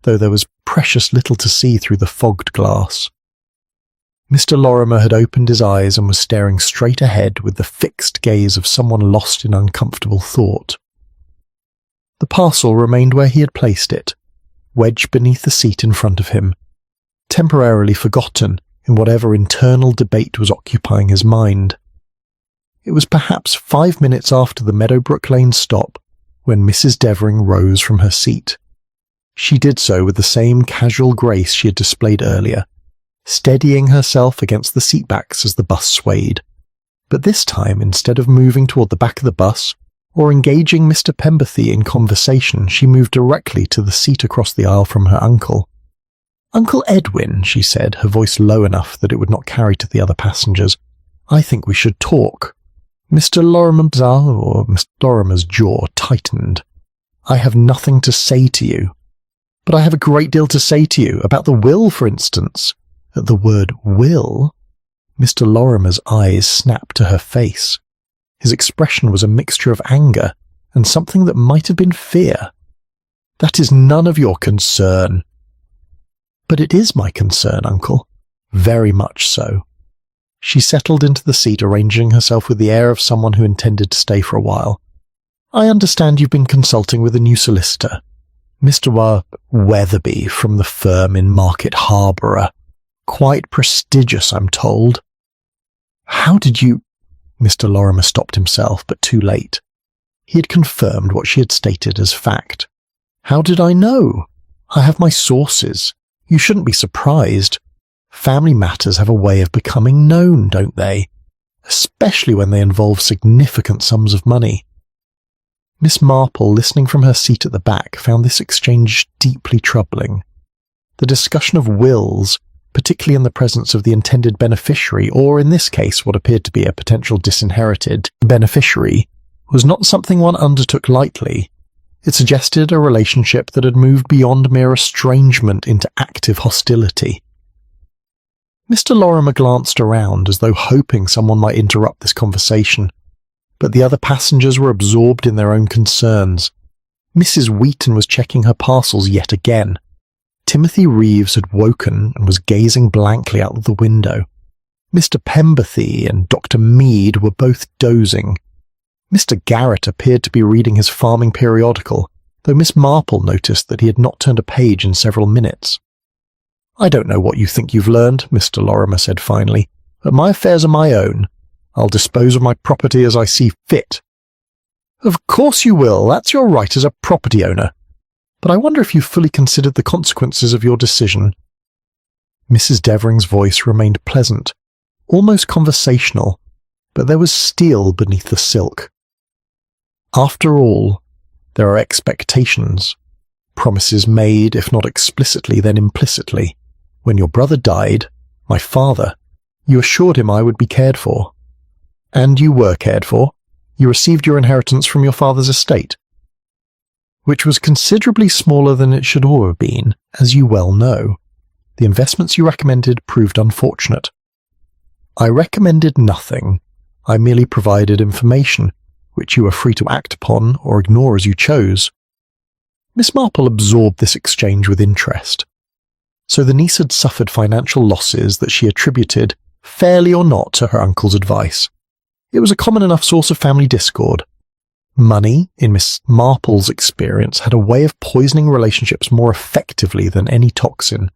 Speaker 1: though there was precious little to see through the fogged glass. Mr. Lorimer had opened his eyes and was staring straight ahead with the fixed gaze of someone lost in uncomfortable thought. The parcel remained where he had placed it, wedged beneath the seat in front of him, temporarily forgotten in whatever internal debate was occupying his mind. It was perhaps 5 minutes after the Meadowbrook Lane stop when Mrs. Devering rose from her seat. She did so with the same casual grace she had displayed earlier, steadying herself against the seatbacks as the bus swayed. But this time, instead of moving toward the back of the bus, or engaging Mr. Pemberthy in conversation, she moved directly to the seat across the aisle from her uncle. "Uncle Edwin," she said, her voice low enough that it would not carry to the other passengers, "I think we should talk." Mr. Lorimer's jaw tightened. "I have nothing to say to you." "But I have a great deal to say to you, about the will, for instance." At the word will, Mr. Lorimer's eyes snapped to her face. His expression was a mixture of anger and something that might have been fear. "That is none of your concern." "But it is my concern, Uncle. Very much so." She settled into the seat, arranging herself with the air of someone who intended to stay for a while. "I understand you've been consulting with a new solicitor, Mr. Weatherby from the firm in Market Harborough. Quite prestigious, I'm told." "How did you—" Mr. Lorimer stopped himself, but too late. He had confirmed what she had stated as fact. "How did I know? I have my sources. You shouldn't be surprised. Family matters have a way of becoming known, don't they? Especially when they involve significant sums of money." Miss Marple, listening from her seat at the back, found this exchange deeply troubling. The discussion of wills, particularly in the presence of the intended beneficiary, or in this case what appeared to be a potential disinherited beneficiary, was not something one undertook lightly. It suggested a relationship that had moved beyond mere estrangement into active hostility. Mr. Lorimer glanced around as though hoping someone might interrupt this conversation, but the other passengers were absorbed in their own concerns. Mrs. Wheaton was checking her parcels yet again. Timothy Reeves had woken and was gazing blankly out of the window. Mr. Pemberthy and Dr. Mead were both dozing. Mr. Garrett appeared to be reading his farming periodical, though Miss Marple noticed that he had not turned a page in several minutes. "I don't know what you think you've learned," Mr. Lorimer said finally, "but my affairs are my own. I'll dispose of my property as I see fit." "Of course you will, that's your right as a property owner. But I wonder if you fully considered the consequences of your decision." Mrs. Devering's voice remained pleasant, almost conversational, but there was steel beneath the silk. "After all, there are expectations, promises made, if not explicitly, then implicitly. When your brother died, my father, you assured him I would be cared for. And you were cared for. You received your inheritance from your father's estate, which was considerably smaller than it should all have been, as you well know. The investments you recommended proved unfortunate." "I recommended nothing. I merely provided information, which you were free to act upon or ignore as you chose." Miss Marple absorbed this exchange with interest. So the niece had suffered financial losses that she attributed, fairly or not, to her uncle's advice. It was a common enough source of family discord. Money, in Miss Marple's experience, had a way of poisoning relationships more effectively than any toxin.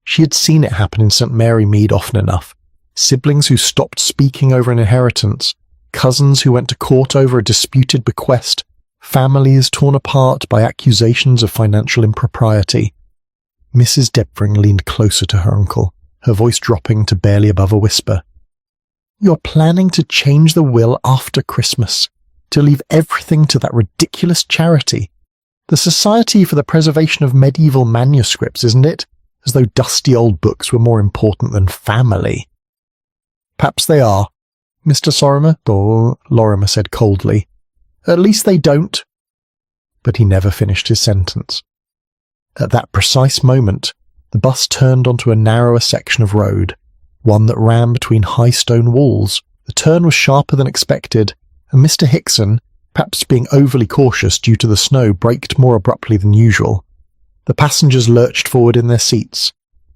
Speaker 1: She had seen it happen in St. Mary Mead often enough. Siblings who stopped speaking over an inheritance, cousins who went to court over a disputed bequest, families torn apart by accusations of financial impropriety. Mrs. Devering leaned closer to her uncle, her voice dropping to barely above a whisper. "You're planning to change the will after Christmas, to leave everything to that ridiculous charity. The Society for the Preservation of Medieval Manuscripts, isn't it? As though dusty old books were more important than family." "Perhaps they are," Mr. Lorimer said coldly. "At least they don't." But he never finished his sentence. At that precise moment, the bus turned onto a narrower section of road, one that ran between high stone walls. The turn was sharper than expected, and Mr. Hickson, perhaps being overly cautious due to the snow, braked more abruptly than usual. The passengers lurched forward in their seats.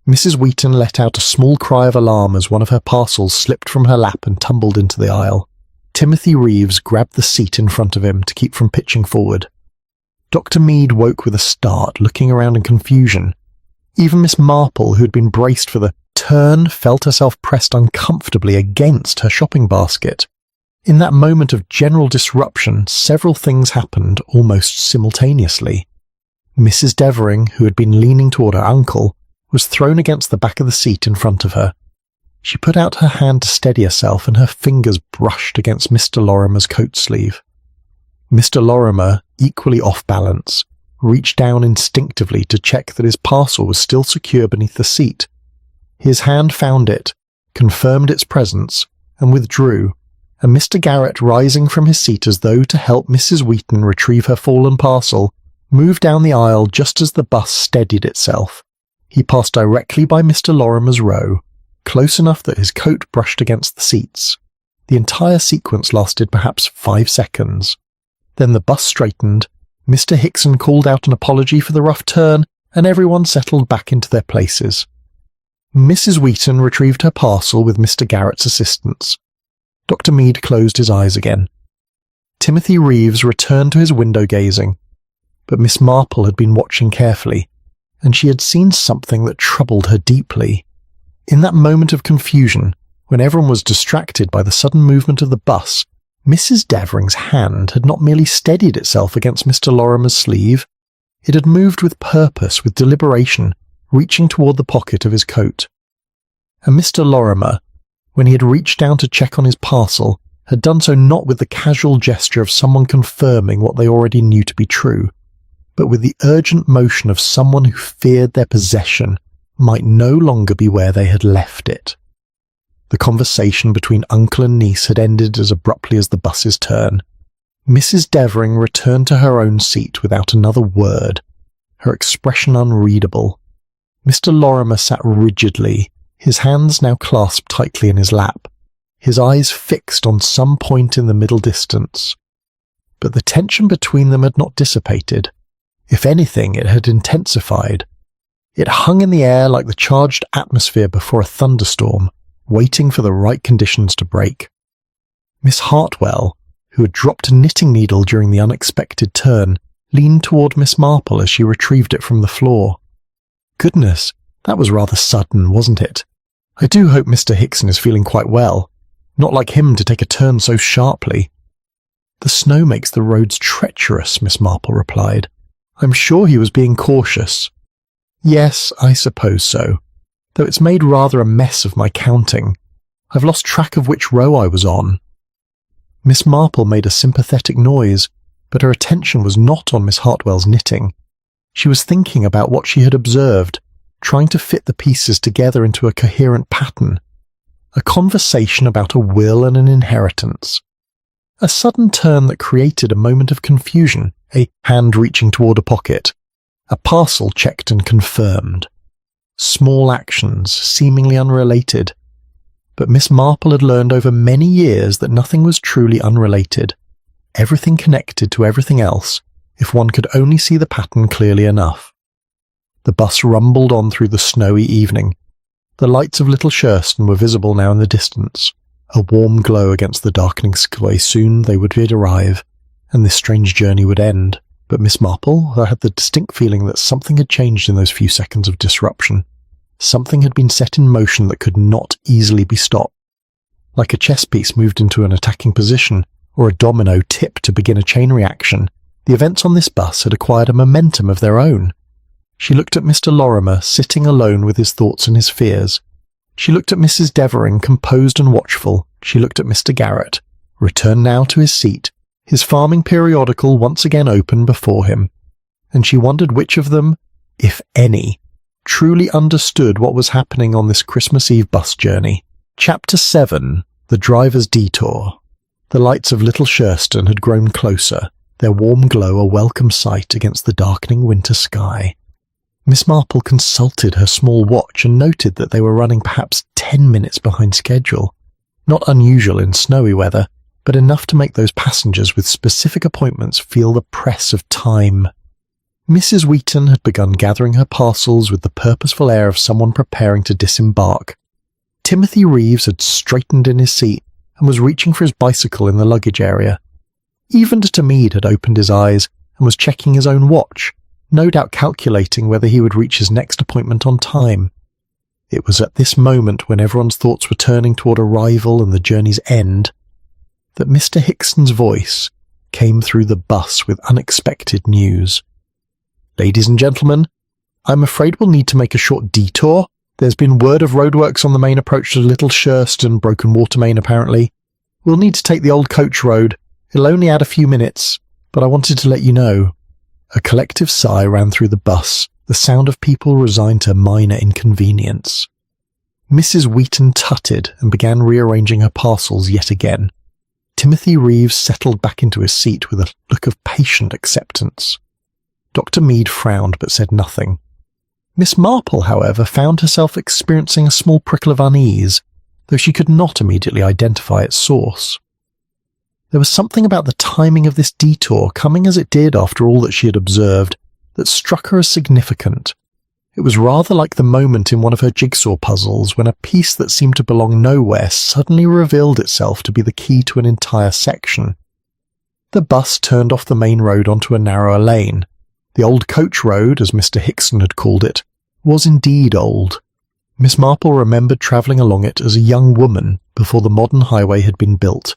Speaker 1: Mrs. Wheaton let out a small cry of alarm as one of her parcels slipped from her lap and tumbled into the aisle. Timothy Reeves grabbed the seat in front of him to keep from pitching forward. Dr. Mead woke with a start, looking around in confusion. Even Miss Marple, who had been braced for the turn, felt herself pressed uncomfortably against her shopping basket. In that moment of general disruption, several things happened almost simultaneously. Mrs. Devering, who had been leaning toward her uncle, was thrown against the back of the seat in front of her. She put out her hand to steady herself, and her fingers brushed against Mr. Lorimer's coat sleeve. Mr. Lorimer, equally off balance, reached down instinctively to check that his parcel was still secure beneath the seat. His hand found it, confirmed its presence, and withdrew, and Mr. Garrett, rising from his seat as though to help Mrs. Wheaton retrieve her fallen parcel, moved down the aisle just as the bus steadied itself. He passed directly by Mr. Lorimer's row, close enough that his coat brushed against the seats. The entire sequence lasted perhaps 5 seconds. Then the bus straightened, Mr. Hickson called out an apology for the rough turn, and everyone settled back into their places. Mrs. Wheaton retrieved her parcel with Mr. Garrett's assistance. Dr. Mead closed his eyes again. Timothy Reeves returned to his window gazing, but Miss Marple had been watching carefully, and she had seen something that troubled her deeply. In that moment of confusion, when everyone was distracted by the sudden movement of the bus, Mrs. Devering's hand had not merely steadied itself against Mr. Lorimer's sleeve, it had moved with purpose, with deliberation, reaching toward the pocket of his coat. And Mr. Lorimer, when he had reached down to check on his parcel, had done so not with the casual gesture of someone confirming what they already knew to be true, but with the urgent motion of someone who feared their possession might no longer be where they had left it. The conversation between uncle and niece had ended as abruptly as the bus's turn. Mrs. Devering returned to her own seat without another word, her expression unreadable. Mr. Lorimer sat rigidly, his hands now clasped tightly in his lap, his eyes fixed on some point in the middle distance. But the tension between them had not dissipated. If anything, it had intensified. It hung in the air like the charged atmosphere before a thunderstorm, waiting for the right conditions to break. Miss Hartwell, who had dropped a knitting needle during the unexpected turn, leaned toward Miss Marple as she retrieved it from the floor. Goodness, that was rather sudden, wasn't it? I do hope Mr. Hickson is feeling quite well. Not like him to take a turn so sharply. The snow makes the roads treacherous, Miss Marple replied. I'm sure he was being cautious. Yes, I suppose so, though it's made rather a mess of my counting. I've lost track of which row I was on. Miss Marple made a sympathetic noise, but her attention was not on Miss Hartwell's knitting. She was thinking about what she had observed, trying to fit the pieces together into a coherent pattern. A conversation about a will and an inheritance. A sudden turn that created a moment of confusion, a hand reaching toward a pocket. A parcel checked and confirmed. Small actions, seemingly unrelated. But Miss Marple had learned over many years that nothing was truly unrelated. Everything connected to everything else, if one could only see the pattern clearly enough. The bus rumbled on through the snowy evening. The lights of Little Shurston were visible now in the distance, a warm glow against the darkening sky. Soon they would arrive, and this strange journey would end. But Miss Marple had the distinct feeling that something had changed in those few seconds of disruption. Something had been set in motion that could not easily be stopped. Like a chess piece moved into an attacking position, or a domino tipped to begin a chain reaction, the events on this bus had acquired a momentum of their own. She looked at Mr. Lorimer, sitting alone with his thoughts and his fears. She looked at Mrs. Devering, composed and watchful. She looked at Mr. Garrett, returned now to his seat, his farming periodical once again open before him. And she wondered which of them, if any, truly understood what was happening on this Christmas Eve bus journey. Chapter 7. The Driver's Detour. The lights of Little Shurston had grown closer, their warm glow a welcome sight against the darkening winter sky. Miss Marple consulted her small watch and noted that they were running perhaps 10 minutes behind schedule. Not unusual in snowy weather, but enough to make those passengers with specific appointments feel the press of time. Mrs. Wheaton had begun gathering her parcels with the purposeful air of someone preparing to disembark. Timothy Reeves had straightened in his seat and was reaching for his bicycle in the luggage area. Even Meade had opened his eyes and was checking his own watch, no doubt calculating whether he would reach his next appointment on time. It was at this moment, when everyone's thoughts were turning toward arrival and the journey's end, that Mr. Hickson's voice came through the bus with unexpected news. Ladies and gentlemen, I'm afraid we'll need to make a short detour. There's been word of roadworks on the main approach to Little Shurston, broken water main apparently. We'll need to take the old coach road. It'll only add a few minutes, but I wanted to let you know. A collective sigh ran through the bus, the sound of people resigned to minor inconvenience. Mrs. Wheaton tutted and began rearranging her parcels yet again. Timothy Reeves settled back into his seat with a look of patient acceptance. Dr. Meade frowned but said nothing. Miss Marple, however, found herself experiencing a small prickle of unease, though she could not immediately identify its source. There was something about the timing of this detour, coming as it did after all that she had observed, that struck her as significant. It was rather like the moment in one of her jigsaw puzzles when a piece that seemed to belong nowhere suddenly revealed itself to be the key to an entire section. The bus turned off the main road onto a narrower lane. The old coach road, as Mr. Hickson had called it, was indeed old. Miss Marple remembered travelling along it as a young woman before the modern highway had been built.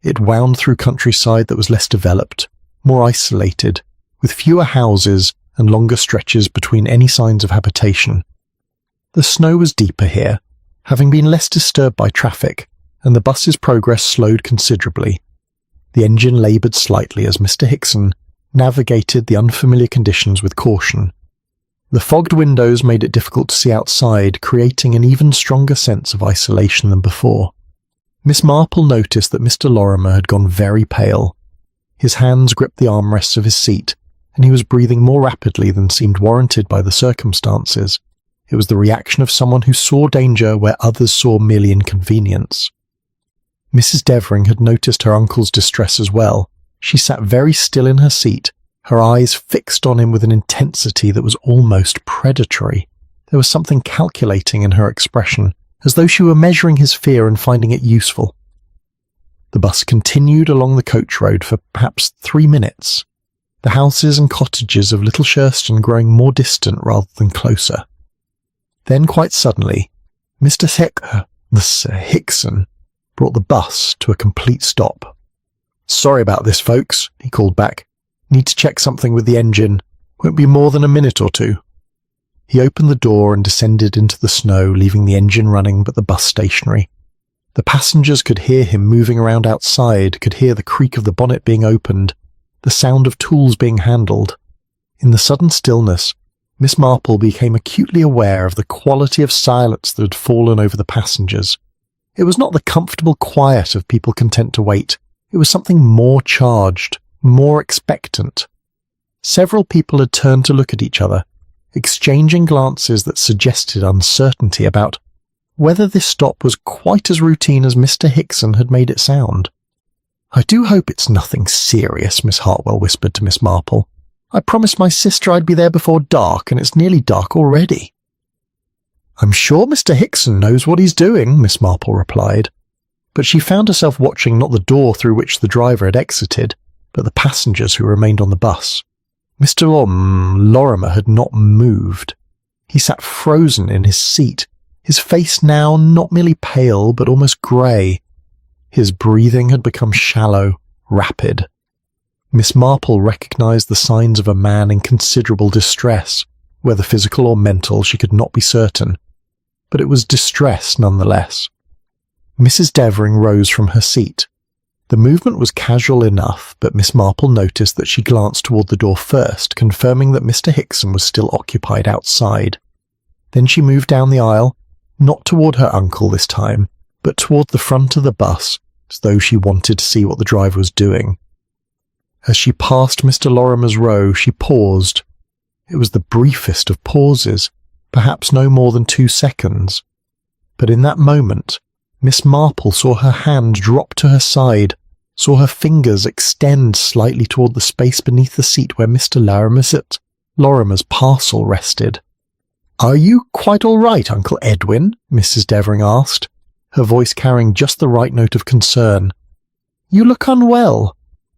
Speaker 1: It wound through countryside that was less developed, more isolated, with fewer houses and longer stretches between any signs of habitation. The snow was deeper here, having been less disturbed by traffic, and the bus's progress slowed considerably. The engine laboured slightly as Mr. Hickson navigated the unfamiliar conditions with caution. The fogged windows made it difficult to see outside, creating an even stronger sense of isolation than before. Miss Marple noticed that Mr. Lorimer had gone very pale. His hands gripped the armrests of his seat, and he was breathing more rapidly than seemed warranted by the circumstances. It was the reaction of someone who saw danger where others saw merely inconvenience. Mrs. Devering had noticed her uncle's distress as well. She sat very still in her seat, her eyes fixed on him with an intensity that was almost predatory. There was something calculating in her expression, as though she were measuring his fear and finding it useful. The bus continued along the coach road for perhaps 3 minutes, the houses and cottages of Little Shurston growing more distant rather than closer. Then, quite suddenly, Mr. Hickson brought the bus to a complete stop. "Sorry about this, folks," he called back. "Need to check something with the engine. Won't be more than a minute or two." He opened the door and descended into the snow, leaving the engine running but the bus stationary. The passengers could hear him moving around outside, could hear the creak of the bonnet being opened, the sound of tools being handled. In the sudden stillness, Miss Marple became acutely aware of the quality of silence that had fallen over the passengers. It was not the comfortable quiet of people content to wait. It was something more charged, more expectant. Several people had turned to look at each other, exchanging glances that suggested uncertainty about whether this stop was quite as routine as Mr. Hickson had made it sound. "I do hope it's nothing serious," Miss Hartwell whispered to Miss Marple. "I promised my sister I'd be there before dark, and it's nearly dark already." "I'm sure Mr. Hickson knows what he's doing," Miss Marple replied, but she found herself watching not the door through which the driver had exited, but the passengers who remained on the bus. Mr. Lorimer had not moved. He sat frozen in his seat, his face now not merely pale but almost grey. His breathing had become shallow, rapid. Miss Marple recognised the signs of a man in considerable distress, whether physical or mental she could not be certain, but it was distress nonetheless. Mrs. Devering rose from her seat. The movement was casual enough, but Miss Marple noticed that she glanced toward the door first, confirming that Mr. Hickson was still occupied outside. Then she moved down the aisle, not toward her uncle this time, but toward the front of the bus, as though she wanted to see what the driver was doing. As she passed Mr. Lorimer's row, she paused. It was the briefest of pauses, perhaps no more than 2 seconds. But in that moment, Miss Marple saw her hand drop to her side, saw her fingers extend slightly toward the space beneath the seat where Mr. Lorimer's parcel rested. "Are you quite all right, Uncle Edwin?" Mrs. Devering asked, her voice carrying just the right note of concern. "You look unwell.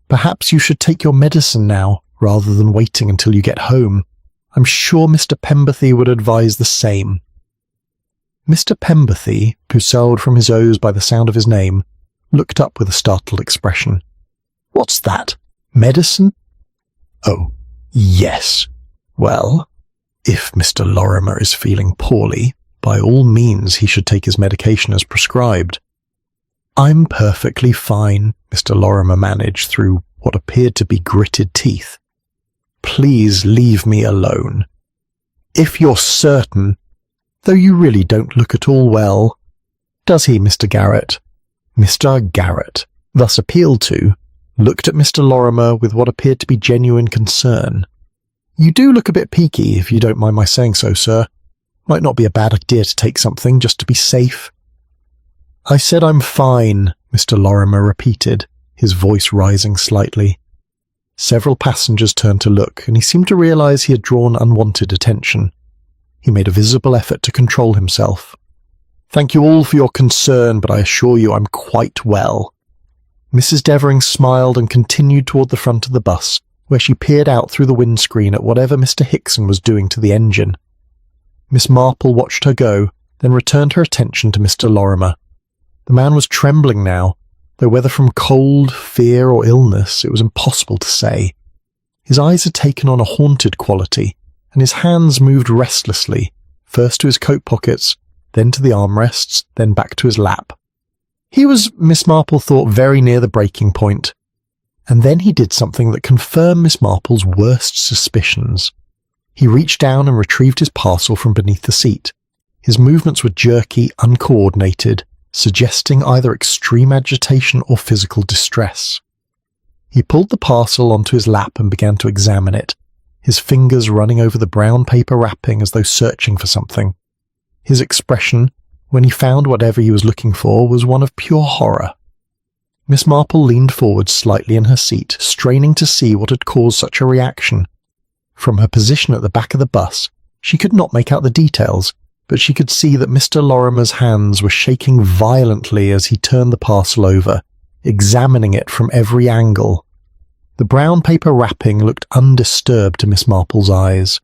Speaker 1: Perhaps you should take your medicine now, rather than waiting until you get home. I'm sure Mr. Pemberthy would advise the same." Mr. Pemberthy, who swelled from his O's by the sound of his name, looked up with a startled expression. "What's that? Medicine?" "Oh, yes. Well, if Mr. Lorimer is feeling poorly, by all means he should take his medication as prescribed." "I'm perfectly fine," Mr. Lorimer managed through what appeared to be gritted teeth. "Please leave me alone." "If you're certain, though you really don't look at all well." "Does he, Mr. Garrett?" Mr. Garrett, thus appealed to, looked at Mr. Lorimer with what appeared to be genuine concern. "You do look a bit peaky, if you don't mind my saying so, sir. Might not be a bad idea to take something, just to be safe." "I said I'm fine," Mr. Lorimer repeated, his voice rising slightly. Several passengers turned to look, and he seemed to realise he had drawn unwanted attention. He made a visible effort to control himself. "Thank you all for your concern, but I assure you I'm quite well." Mrs. Devering smiled and continued toward the front of the bus, where she peered out through the windscreen at whatever Mr. Hickson was doing to the engine. Miss Marple watched her go, then returned her attention to Mr. Lorimer. The man was trembling now, though whether from cold, fear, or illness it was impossible to say. His eyes had taken on a haunted quality, and his hands moved restlessly, first to his coat pockets, then to the armrests, then back to his lap. He was, Miss Marple thought, very near the breaking point. And then he did something that confirmed Miss Marple's worst suspicions. He reached down and retrieved his parcel from beneath the seat. His movements were jerky, uncoordinated, suggesting either extreme agitation or physical distress. He pulled the parcel onto his lap and began to examine it, his fingers running over the brown paper wrapping as though searching for something. His expression, when he found whatever he was looking for, was one of pure horror. Miss Marple leaned forward slightly in her seat, straining to see what had caused such a reaction. From her position at the back of the bus, she could not make out the details, but she could see that Mr. Lorimer's hands were shaking violently as he turned the parcel over, examining it from every angle. The brown paper wrapping looked undisturbed to Miss Marple's eyes.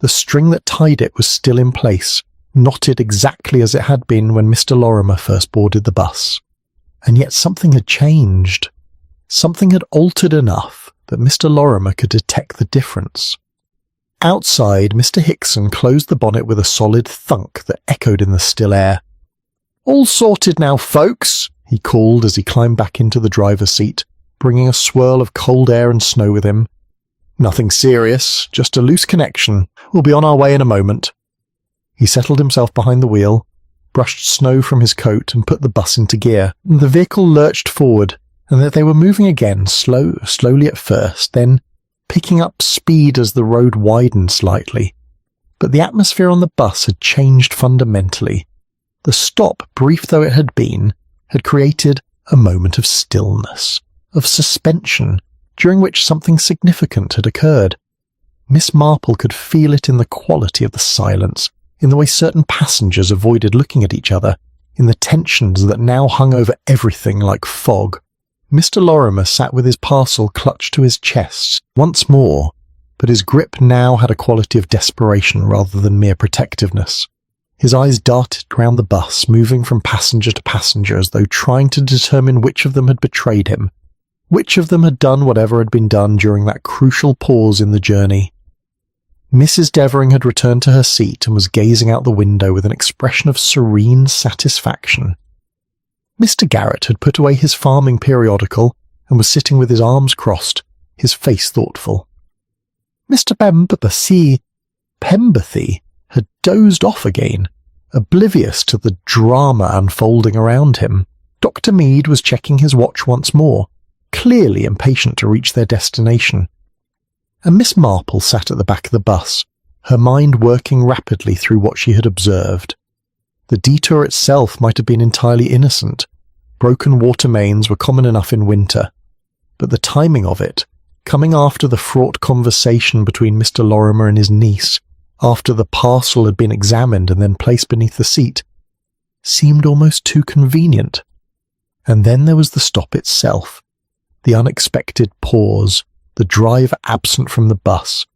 Speaker 1: The string that tied it was still in place, knotted exactly as it had been when Mr. Lorimer first boarded the bus. And yet something had changed. Something had altered enough that Mr. Lorimer could detect the difference. Outside, Mr. Hickson closed the bonnet with a solid thunk that echoed in the still air. "All sorted now, folks," he called as he climbed back into the driver's seat, bringing a swirl of cold air and snow with him. "Nothing serious, just a loose connection. We'll be on our way in a moment." He settled himself behind the wheel, brushed snow from his coat and put the bus into gear. The vehicle lurched forward, and they were moving again, slowly at first, then picking up speed as the road widened slightly. But the atmosphere on the bus had changed fundamentally. The stop, brief though it had been, had created a moment of stillness, of suspension, during which something significant had occurred. Miss Marple could feel it in the quality of the silence, in the way certain passengers avoided looking at each other, in the tensions that now hung over everything like fog. Mr. Lorimer sat with his parcel clutched to his chest once more, but his grip now had a quality of desperation rather than mere protectiveness. His eyes darted round the bus, moving from passenger to passenger as though trying to determine which of them had betrayed him, which of them had done whatever had been done during that crucial pause in the journey. Mrs. Devering had returned to her seat and was gazing out the window with an expression of serene satisfaction. Mr. Garrett had put away his farming periodical and was sitting with his arms crossed, his face thoughtful. Mr. Pemberthy had dozed off again, oblivious to the drama unfolding around him. Dr. Mead was checking his watch once more, clearly impatient to reach their destination. And Miss Marple sat at the back of the bus, her mind working rapidly through what she had observed. The detour itself might have been entirely innocent. Broken water mains were common enough in winter. But the timing of it, coming after the fraught conversation between Mr. Lorimer and his niece, after the parcel had been examined and then placed beneath the seat, seemed almost too convenient. And then there was the stop itself, the unexpected pause, the driver absent from the bus,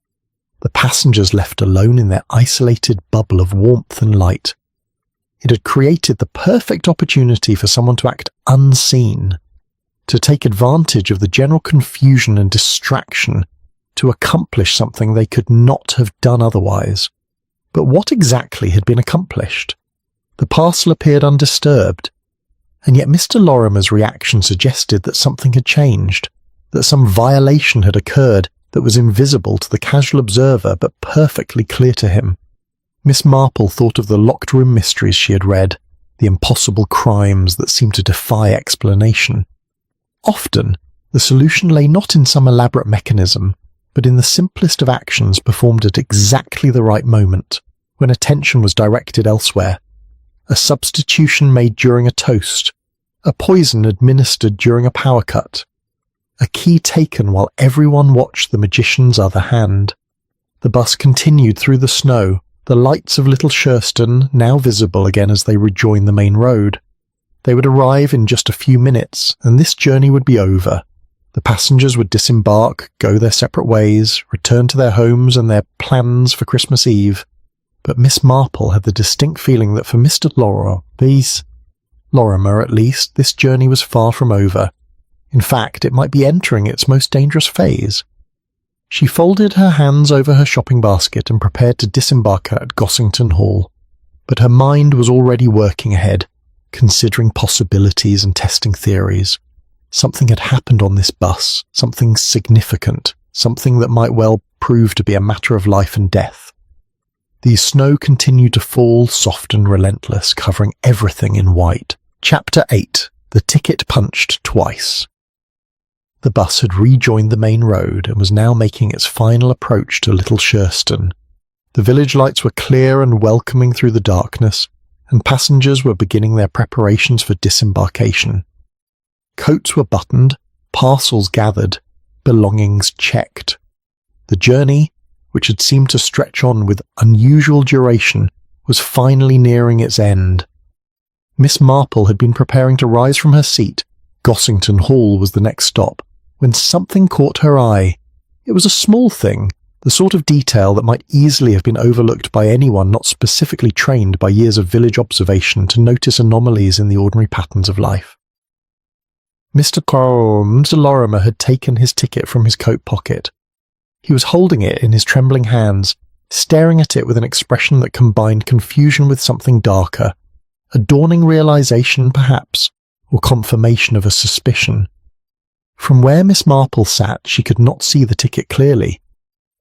Speaker 1: the passengers left alone in their isolated bubble of warmth and light. It had created the perfect opportunity for someone to act unseen, to take advantage of the general confusion and distraction to accomplish something they could not have done otherwise. But what exactly had been accomplished? The parcel appeared undisturbed, and yet Mr. Lorimer's reaction suggested that something had changed, that some violation had occurred that was invisible to the casual observer but perfectly clear to him. Miss Marple thought of the locked room mysteries she had read, the impossible crimes that seemed to defy explanation. Often, the solution lay not in some elaborate mechanism, but in the simplest of actions performed at exactly the right moment, when attention was directed elsewhere. A substitution made during a toast, a poison administered during a power cut, a key taken while everyone watched the magician's other hand. The bus continued through the snow, the lights of Little Shurston now visible again as they rejoined the main road. They would arrive in just a few minutes, and this journey would be over. The passengers would disembark, go their separate ways, return to their homes and their plans for Christmas Eve. but Miss Marple had the distinct feeling that for Mr. Lorimer at least, this journey was far from over. In fact, it might be entering its most dangerous phase. She folded her hands over her shopping basket and prepared to disembark at Gossington Hall, but her mind was already working ahead, considering possibilities and testing theories. Something had happened on this bus, something significant, something that might well prove to be a matter of life and death. The snow continued to fall, soft and relentless, covering everything in white. Chapter 8. The Ticket Punched Twice. The bus had rejoined the main road and was now making its final approach to Little Shurston. The village lights were clear and welcoming through the darkness, and passengers were beginning their preparations for disembarkation. Coats were buttoned, parcels gathered, belongings checked. The journey, which had seemed to stretch on with unusual duration, was finally nearing its end. Miss Marple had been preparing to rise from her seat. Gossington Hall was the next stop, when something caught her eye. It was a small thing, the sort of detail that might easily have been overlooked by anyone not specifically trained by years of village observation to notice anomalies in the ordinary patterns of life. Mr. Lorimer had taken his ticket from his coat pocket. He was holding it in his trembling hands, staring at it with an expression that combined confusion with something darker, a dawning realization perhaps, or confirmation of a suspicion. From where Miss Marple sat she could not see the ticket clearly,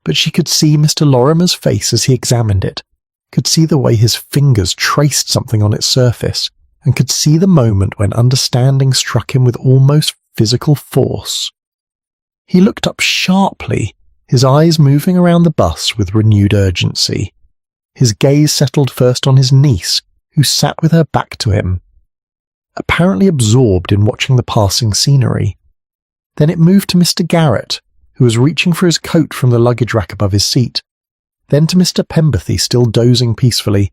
Speaker 1: but she could see Mr. Lorimer's face as he examined it, could see the way his fingers traced something on its surface, and could see the moment when understanding struck him with almost physical force. He looked up sharply, his eyes moving around the bus with renewed urgency. His gaze settled first on his niece, who sat with her back to him, apparently absorbed in watching the passing scenery. Then it moved to Mr. Garrett, who was reaching for his coat from the luggage rack above his seat, then to Mr. Pemberthy still dozing peacefully,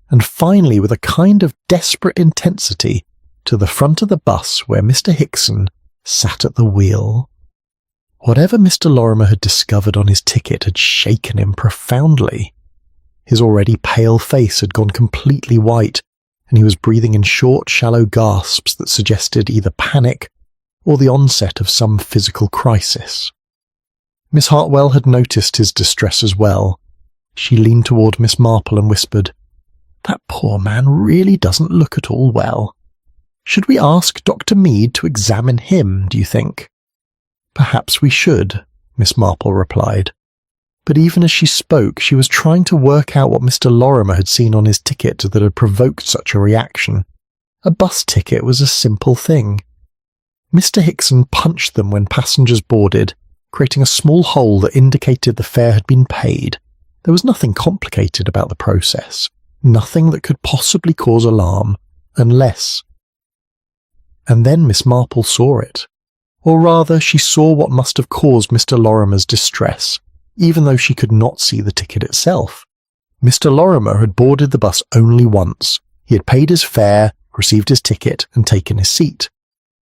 Speaker 1: and finally with a kind of desperate intensity to the front of the bus where Mr. Hickson sat at the wheel. Whatever Mr. Lorimer had discovered on his ticket had shaken him profoundly. His already pale face had gone completely white, and he was breathing in short, shallow gasps that suggested either panic or the onset of some physical crisis. Miss Hartwell had noticed his distress as well. She leaned toward Miss Marple and whispered, "That poor man really doesn't look at all well. Should we ask Dr. Mead to examine him, do you think?" "Perhaps we should," Miss Marple replied. But even as she spoke, she was trying to work out what Mr. Lorimer had seen on his ticket that had provoked such a reaction. A bus ticket was a simple thing. Mr. Hickson punched them when passengers boarded, creating a small hole that indicated the fare had been paid. There was nothing complicated about the process, nothing that could possibly cause alarm, unless... And then Miss Marple saw it. Or rather, she saw what must have caused Mr. Lorimer's distress, even though she could not see the ticket itself. Mr. Lorimer had boarded the bus only once. He had paid his fare, received his ticket, and taken his seat.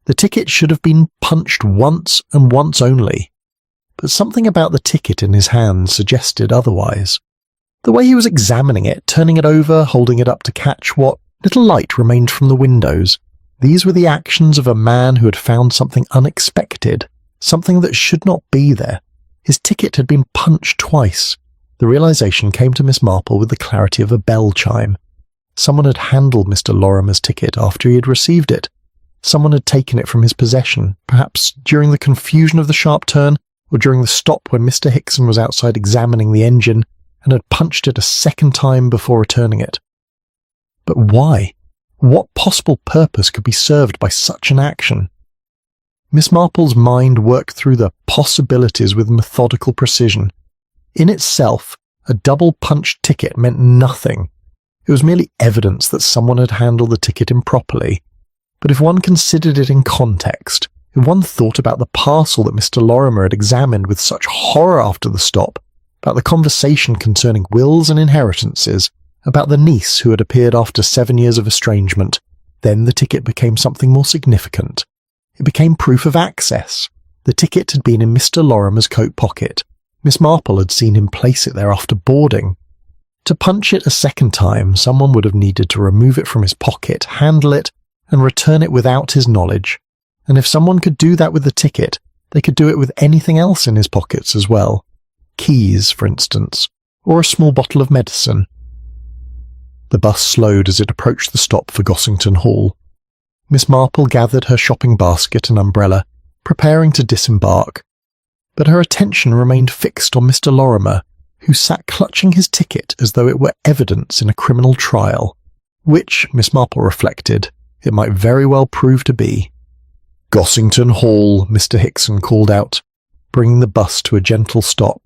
Speaker 1: The ticket should have been punched once and once only. But something about the ticket in his hand suggested otherwise. The way he was examining it, turning it over, holding it up to catch what little light remained from the windows, these were the actions of a man who had found something unexpected, something that should not be there. His ticket had been punched twice. The realization came to Miss Marple with the clarity of a bell chime. Someone had handled Mr. Lorimer's ticket after he had received it. Someone had taken it from his possession, perhaps during the confusion of the sharp turn, or during the stop when Mr. Hickson was outside examining the engine, and had punched it a second time before returning it. But why? What possible purpose could be served by such an action? Miss Marple's mind worked through the possibilities with methodical precision. In itself, a double-punched ticket meant nothing. It was merely evidence that someone had handled the ticket improperly. But if one considered it in context, if one thought about the parcel that Mr. Lorimer had examined with such horror after the stop, about the conversation concerning wills and inheritances, about the niece who had appeared after 7 years of estrangement, then the ticket became something more significant. It became proof of access. The ticket had been in Mr. Lorimer's coat pocket. Miss Marple had seen him place it there after boarding. To punch it a second time, someone would have needed to remove it from his pocket, handle it, and return it without his knowledge. And if someone could do that with the ticket, they could do it with anything else in his pockets as well. Keys, for instance, or a small bottle of medicine. The bus slowed as it approached the stop for Gossington Hall. Miss Marple gathered her shopping basket and umbrella, preparing to disembark. But her attention remained fixed on Mr. Lorimer, who sat clutching his ticket as though it were evidence in a criminal trial, which, Miss Marple reflected, it might very well prove to be. "Gossington Hall," Mr. Hickson called out, bringing the bus to a gentle stop.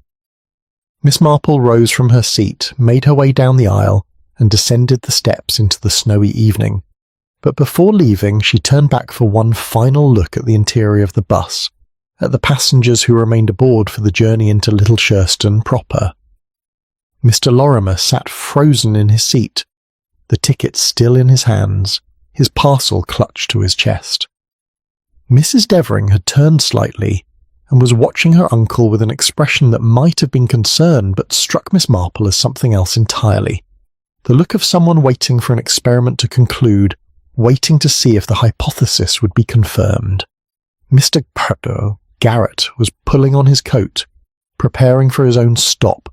Speaker 1: Miss Marple rose from her seat, made her way down the aisle, and descended the steps into the snowy evening. But before leaving, she turned back for one final look at the interior of the bus, at the passengers who remained aboard for the journey into Little Shurston proper. Mr. Lorimer sat frozen in his seat, the ticket still in his hands, his parcel clutched to his chest. Mrs. Devering had turned slightly and was watching her uncle with an expression that might have been concern but struck Miss Marple as something else entirely. The look of someone waiting for an experiment to conclude, waiting to see if the hypothesis would be confirmed. Mr. Garrett was pulling on his coat, preparing for his own stop,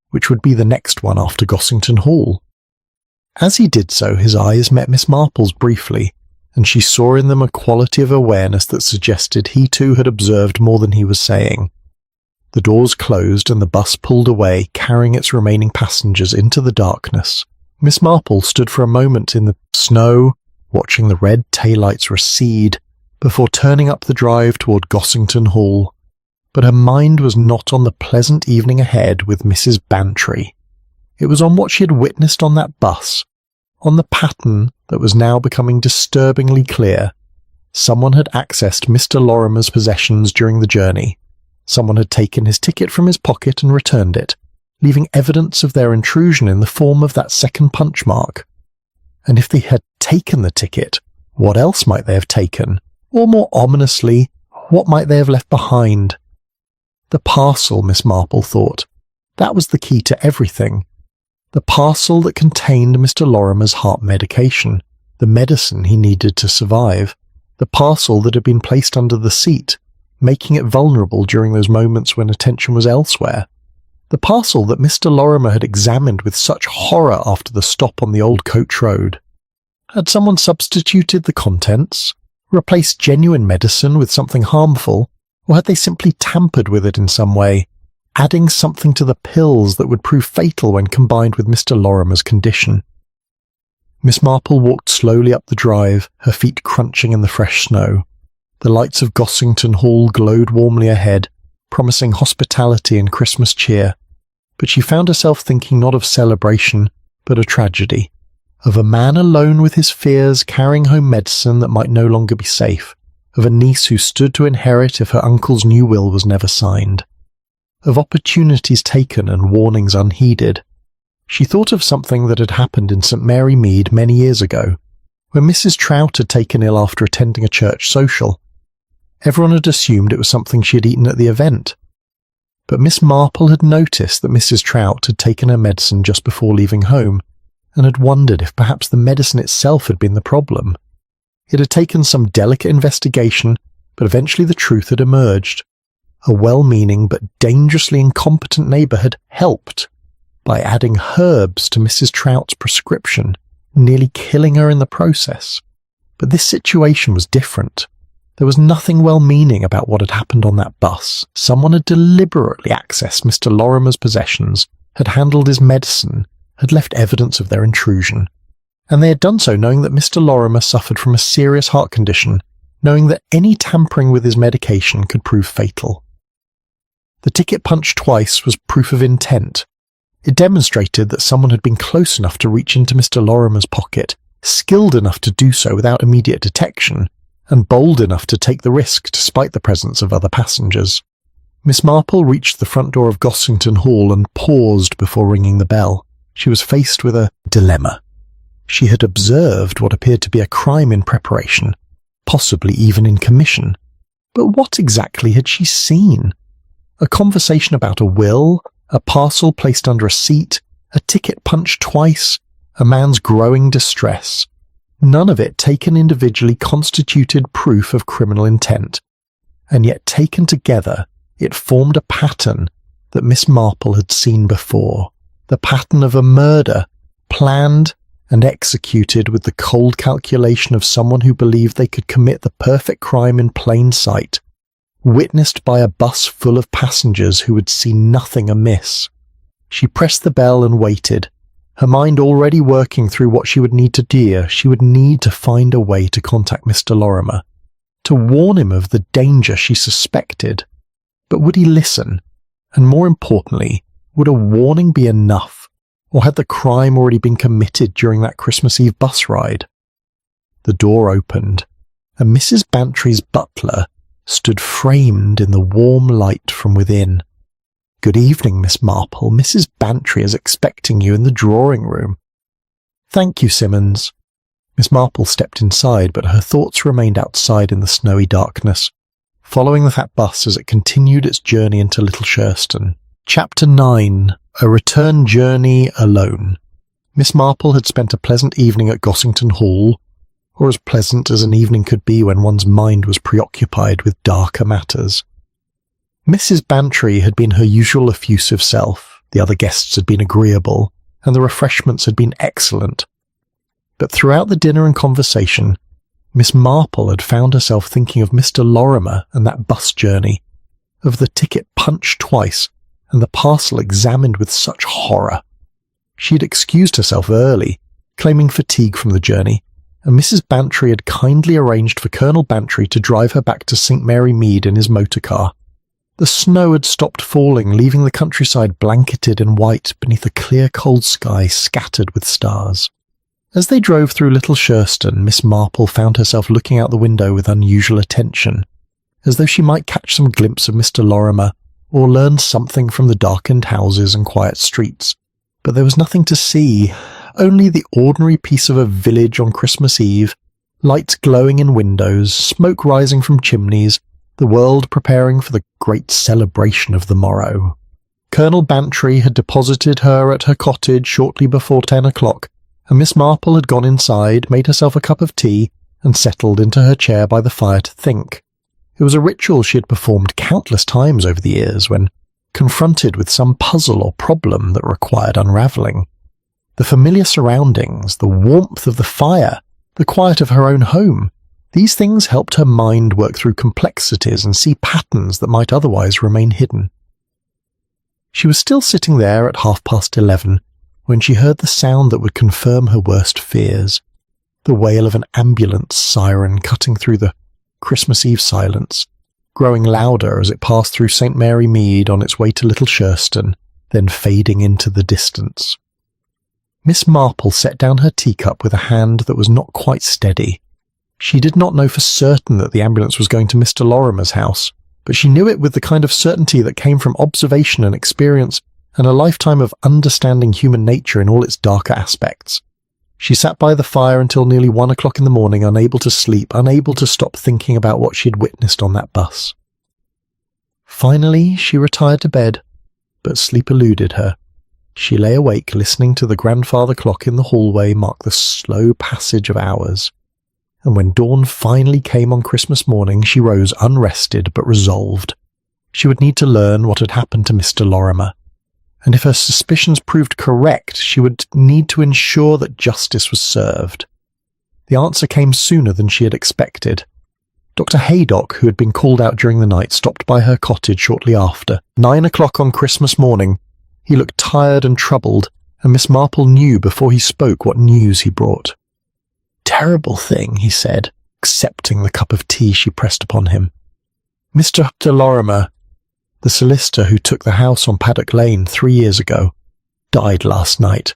Speaker 1: which would be the next one after Gossington Hall. As he did so, his eyes met Miss Marple's briefly, and she saw in them a quality of awareness that suggested he too had observed more than he was saying. The doors closed and the bus pulled away, carrying its remaining passengers into the darkness. Miss Marple stood for a moment in the snow, watching the red taillights recede, before turning up the drive toward Gossington Hall. But her mind was not on the pleasant evening ahead with Mrs. Bantry. It was on what she had witnessed on that bus, on the pattern that was now becoming disturbingly clear. Someone had accessed Mr. Lorimer's possessions during the journey. Someone had taken his ticket from his pocket and returned it, leaving evidence of their intrusion in the form of that second punch mark. And if they had taken the ticket, what else might they have taken? Or more ominously, what might they have left behind? The parcel, Miss Marple thought. That was the key to everything. The parcel that contained Mr. Lorimer's heart medication, the medicine he needed to survive. The parcel that had been placed under the seat, making it vulnerable during those moments when attention was elsewhere. The parcel that Mr. Lorimer had examined with such horror after the stop on the old coach road. Had someone substituted the contents, replaced genuine medicine with something harmful, or had they simply tampered with it in some way, adding something to the pills that would prove fatal when combined with Mr. Lorimer's condition? Miss Marple walked slowly up the drive, her feet crunching in the fresh snow. The lights of Gossington Hall glowed warmly ahead, promising hospitality and Christmas cheer, but she found herself thinking not of celebration, but of tragedy, of a man alone with his fears carrying home medicine that might no longer be safe, of a niece who stood to inherit if her uncle's new will was never signed, of opportunities taken and warnings unheeded. She thought of something that had happened in St. Mary Mead many years ago, when Mrs. Trout had taken ill after attending a church social. Everyone had assumed it was something she had eaten at the event, but Miss Marple had noticed that Mrs. Trout had taken her medicine just before leaving home, and had wondered if perhaps the medicine itself had been the problem. It had taken some delicate investigation, but eventually the truth had emerged. A well-meaning but dangerously incompetent neighbour had helped by adding herbs to Mrs. Trout's prescription, nearly killing her in the process. But this situation was different. There was nothing well-meaning about what had happened on that bus. Someone had deliberately accessed Mr. Lorimer's possessions, had handled his medicine, had left evidence of their intrusion. And they had done so knowing that Mr. Lorimer suffered from a serious heart condition, knowing that any tampering with his medication could prove fatal. The ticket punched twice was proof of intent. It demonstrated that someone had been close enough to reach into Mr. Lorimer's pocket, skilled enough to do so without immediate detection, and bold enough to take the risk despite the presence of other passengers. Miss Marple reached the front door of Gossington Hall and paused before ringing the bell. She was faced with a dilemma. She had observed what appeared to be a crime in preparation, possibly even in commission. But what exactly had she seen? A conversation about a will, a parcel placed under a seat, A ticket punched twice, a man's growing distress. None of it taken individually constituted proof of criminal intent, and yet taken together it formed a pattern that Miss Marple had seen before, the pattern of a murder, planned and executed with the cold calculation of someone who believed they could commit the perfect crime in plain sight, witnessed by a bus full of passengers who would see nothing amiss. She pressed the bell and waited, her mind already working through what she would need to do. She would need to find a way to contact Mr. Lorimer, to warn him of the danger she suspected. But would he listen? And more importantly, would a warning be enough? Or had the crime already been committed during that Christmas Eve bus ride? The door opened, and Mrs. Bantry's butler stood framed in the warm light from within. "Good evening, Miss Marple. Mrs. Bantry is expecting you in the drawing room." "Thank you, Simmons." Miss Marple stepped inside, but her thoughts remained outside in the snowy darkness, following that bus as it continued its journey into Little Shurston. Chapter 9. A Return Journey Alone. Miss Marple had spent a pleasant evening at Gossington Hall, or as pleasant as an evening could be when one's mind was preoccupied with darker matters. Mrs. Bantry had been her usual effusive self, the other guests had been agreeable, and the refreshments had been excellent. But throughout the dinner and conversation, Miss Marple had found herself thinking of Mr. Lorimer and that bus journey, of the ticket punched twice and the parcel examined with such horror. She had excused herself early, claiming fatigue from the journey, and Mrs. Bantry had kindly arranged for Colonel Bantry to drive her back to St. Mary Mead in his motor car. The snow had stopped falling, leaving the countryside blanketed in white beneath a clear cold sky scattered with stars. As they drove through Little Shurston, Miss Marple found herself looking out the window with unusual attention, as though she might catch some glimpse of Mr. Lorimer or learn something from the darkened houses and quiet streets. But there was nothing to see, only the ordinary piece of a village on Christmas Eve, lights glowing in windows, smoke rising from chimneys, the world preparing for the great celebration of the morrow. Colonel Bantry had deposited her at her cottage shortly before 10 o'clock, and Miss Marple had gone inside, made herself a cup of tea, and settled into her chair by the fire to think. It was a ritual she had performed countless times over the years when confronted with some puzzle or problem that required unravelling. The familiar surroundings, the warmth of the fire, the quiet of her own home, these things helped her mind work through complexities and see patterns that might otherwise remain hidden. She was still sitting there at 11:30 when she heard the sound that would confirm her worst fears, the wail of an ambulance siren cutting through the Christmas Eve silence, growing louder as it passed through St. Mary Mead on its way to Little Shurston, then fading into the distance. Miss Marple set down her teacup with a hand that was not quite steady. She did not know for certain that the ambulance was going to Mr. Lorimer's house, but she knew it with the kind of certainty that came from observation and experience and a lifetime of understanding human nature in all its darker aspects. She sat by the fire until nearly 1 o'clock in the morning, unable to sleep, unable to stop thinking about what she had witnessed on that bus. Finally, she retired to bed, but sleep eluded her. She lay awake listening to the grandfather clock in the hallway mark the slow passage of hours. And when dawn finally came on Christmas morning, she rose unrested but resolved. She would need to learn what had happened to Mr. Lorimer, and if her suspicions proved correct, she would need to ensure that justice was served. The answer came sooner than she had expected. Dr. Haydock, who had been called out during the night, stopped by her cottage shortly after. 9 o'clock on Christmas morning. He looked tired and troubled, and Miss Marple knew before he spoke what news he brought. "Terrible thing," he said, accepting the cup of tea she pressed upon him. "Mr. Lorimer, the solicitor who took the house on Paddock Lane 3 years ago, died last night.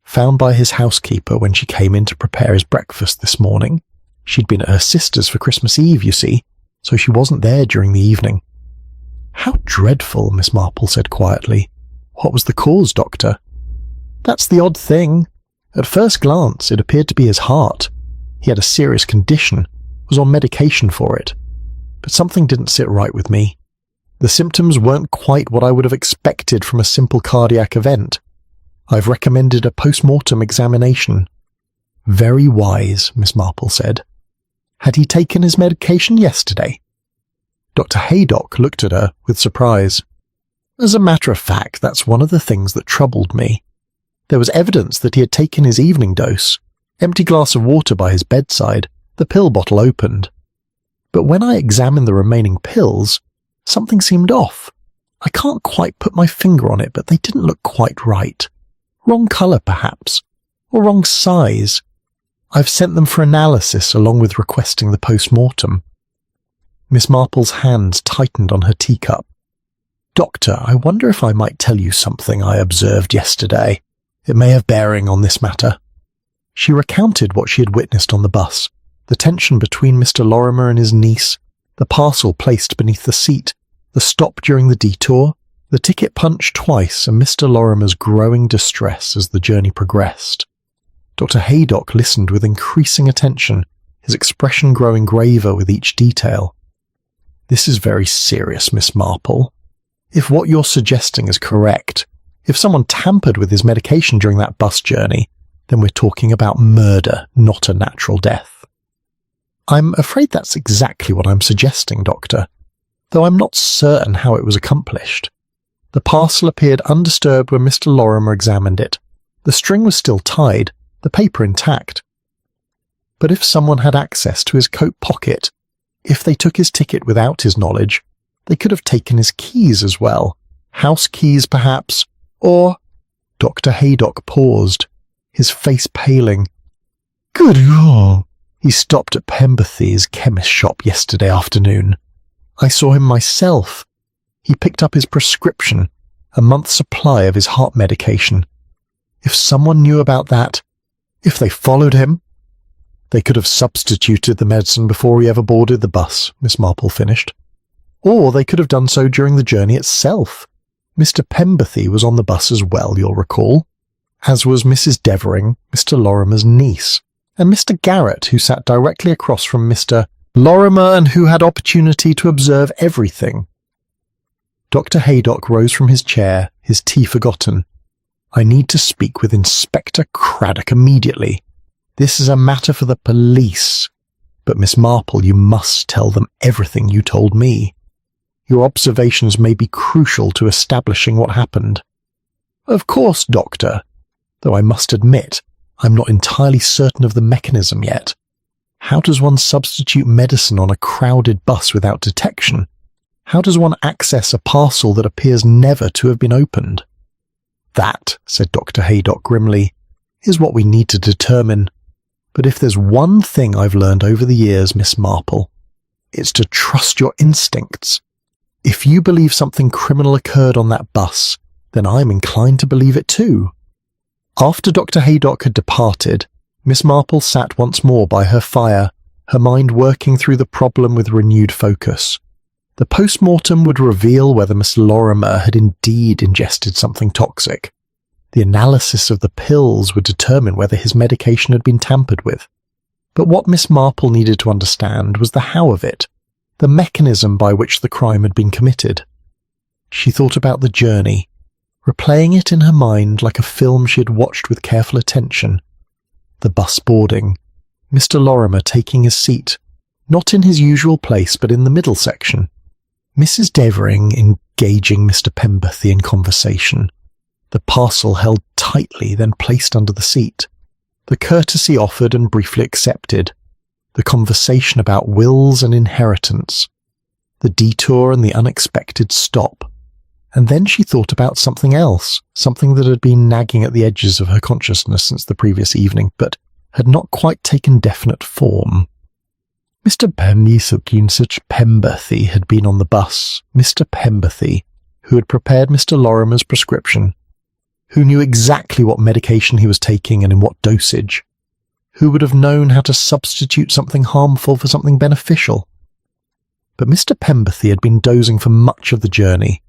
Speaker 1: Found by his housekeeper when she came in to prepare his breakfast this morning. She'd been at her sister's for Christmas Eve, you see, so she wasn't there during the evening." "How dreadful," Miss Marple said quietly. "What was the cause, doctor?" "That's the odd thing. At first glance, it appeared to be his heart. He had a serious condition, was on medication for it. But something didn't sit right with me. The symptoms weren't quite what I would have expected from a simple cardiac event. I've recommended a post-mortem examination." "Very wise," Miss Marple said. "Had he taken his medication yesterday?" Dr. Haydock looked at her with surprise. "As a matter of fact, that's one of the things that troubled me. There was evidence that he had taken his evening dose, empty glass of water by his bedside, the pill bottle opened. But when I examined the remaining pills, something seemed off. I can't quite put my finger on it, but they didn't look quite right. Wrong colour, perhaps, or wrong size. I've sent them for analysis along with requesting the post-mortem." Miss Marple's hands tightened on her teacup. "Doctor, I wonder if I might tell you something I observed yesterday. It may have bearing on this matter." She recounted what she had witnessed on the bus, the tension between Mr. Lorimer and his niece, the parcel placed beneath the seat, the stop during the detour, the ticket punched twice, and Mr. Lorimer's growing distress as the journey progressed. Dr. Haydock listened with increasing attention, his expression growing graver with each detail. "This is very serious, Miss Marple. If what you're suggesting is correct, if someone tampered with his medication during that bus journey, then we're talking about murder, not a natural death." "I'm afraid that's exactly what I'm suggesting, Doctor, though I'm not certain how it was accomplished. The parcel appeared undisturbed when Mr. Lorimer examined it. The string was still tied, the paper intact. But if someone had access to his coat pocket, if they took his ticket without his knowledge, they could have taken his keys as well. House keys, perhaps, or—" Dr. Haydock paused, his face paling. "Good God!" "He stopped at Pemberthy's chemist shop yesterday afternoon. I saw him myself. He picked up his prescription, a month's supply of his heart medication. If someone knew about that, if they followed him—" "They could have substituted the medicine before he ever boarded the bus," Miss Marple finished. "Or they could have done so during the journey itself. Mr. Pemberthy was on the bus as well, you'll recall, as was Mrs. Devering, Mr. Lorimer's niece, and Mr. Garrett, who sat directly across from Mr. Lorimer and who had opportunity to observe everything." Dr. Haydock rose from his chair, his tea forgotten. "I need to speak with Inspector Craddock immediately. This is a matter for the police. But, Miss Marple, you must tell them everything you told me. Your observations may be crucial to establishing what happened." "Of course, Doctor, though I must admit I'm not entirely certain of the mechanism yet. How does one substitute medicine on a crowded bus without detection? How does one access a parcel that appears never to have been opened?" "That," said Dr. Haydock grimly, "is what we need to determine. But if there's one thing I've learned over the years, Miss Marple, it's to trust your instincts. If you believe something criminal occurred on that bus, then I'm inclined to believe it too." After Dr. Haydock had departed, Miss Marple sat once more by her fire, her mind working through the problem with renewed focus. The post-mortem would reveal whether Miss Lorimer had indeed ingested something toxic. The analysis of the pills would determine whether his medication had been tampered with. But what Miss Marple needed to understand was the how of it, the mechanism by which the crime had been committed. She thought about the journey, replaying it in her mind like a film she had watched with careful attention. The bus boarding, Mr. Lorimer taking his seat, not in his usual place but in the middle section, Mrs. Devering engaging Mr. Pemberthy in conversation, the parcel held tightly then placed under the seat, the courtesy offered and briefly accepted, the conversation about wills and inheritance, the detour and the unexpected stop. And then she thought about something else, something that had been nagging at the edges of her consciousness since the previous evening, but had not quite taken definite form. Mr. Pemberthy had been on the bus, Mr. Pemberthy, who had prepared Mr. Lorimer's prescription, who knew exactly what medication he was taking and in what dosage, who would have known how to substitute something harmful for something beneficial. But Mr. Pemberthy had been dozing for much of the journey.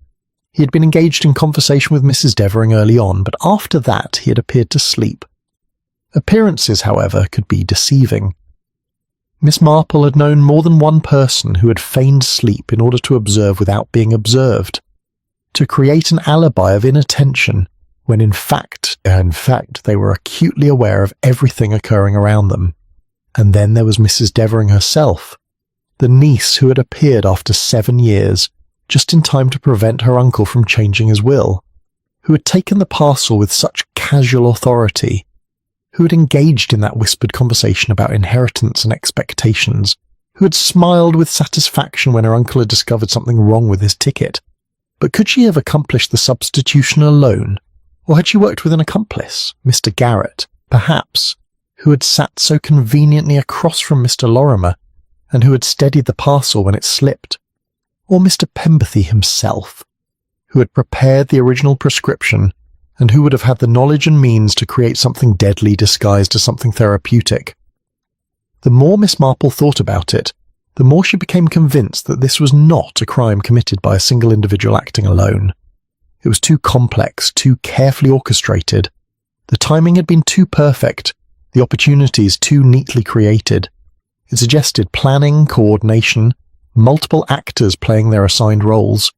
Speaker 1: He had been engaged in conversation with Mrs. Devering early on, but after that he had appeared to sleep. Appearances, however, could be deceiving. Miss Marple had known more than one person who had feigned sleep in order to observe without being observed, to create an alibi of inattention when in fact, they were acutely aware of everything occurring around them. And then there was Mrs. Devering herself, the niece who had appeared after 7 years, just in time to prevent her uncle from changing his will, who had taken the parcel with such casual authority, who had engaged in that whispered conversation about inheritance and expectations, who had smiled with satisfaction when her uncle had discovered something wrong with his ticket. But could she have accomplished the substitution alone? Or had she worked with an accomplice, Mr. Garrett, perhaps, who had sat so conveniently across from Mr. Lorimer, and who had steadied the parcel when it slipped? Or Mr. Pemberthy himself, who had prepared the original prescription, and who would have had the knowledge and means to create something deadly disguised as something therapeutic? The more Miss Marple thought about it, the more she became convinced that this was not a crime committed by a single individual acting alone. It was too complex, too carefully orchestrated. The timing had been too perfect, the opportunities too neatly created. It suggested planning, coordination, multiple actors playing their assigned roles.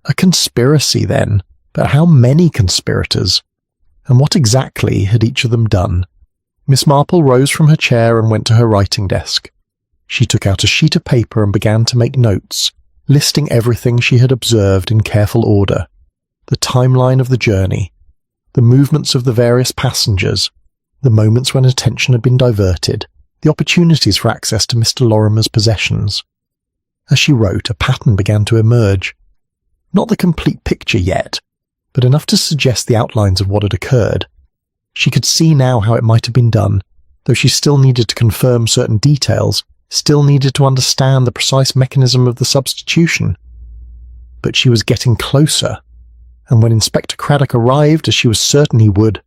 Speaker 1: A conspiracy, then, but how many conspirators? And what exactly had each of them done? Miss Marple rose from her chair and went to her writing desk. She took out a sheet of paper and began to make notes, listing everything she had observed in careful order. The timeline of the journey, the movements of the various passengers, the moments when attention had been diverted, the opportunities for access to Mr. Lorimer's possessions. As she wrote, a pattern began to emerge. Not the complete picture yet, but enough to suggest the outlines of what had occurred. She could see now how it might have been done, though she still needed to confirm certain details, still needed to understand the precise mechanism of the substitution. But she was getting closer, and when Inspector Craddock arrived, as she was certain he would,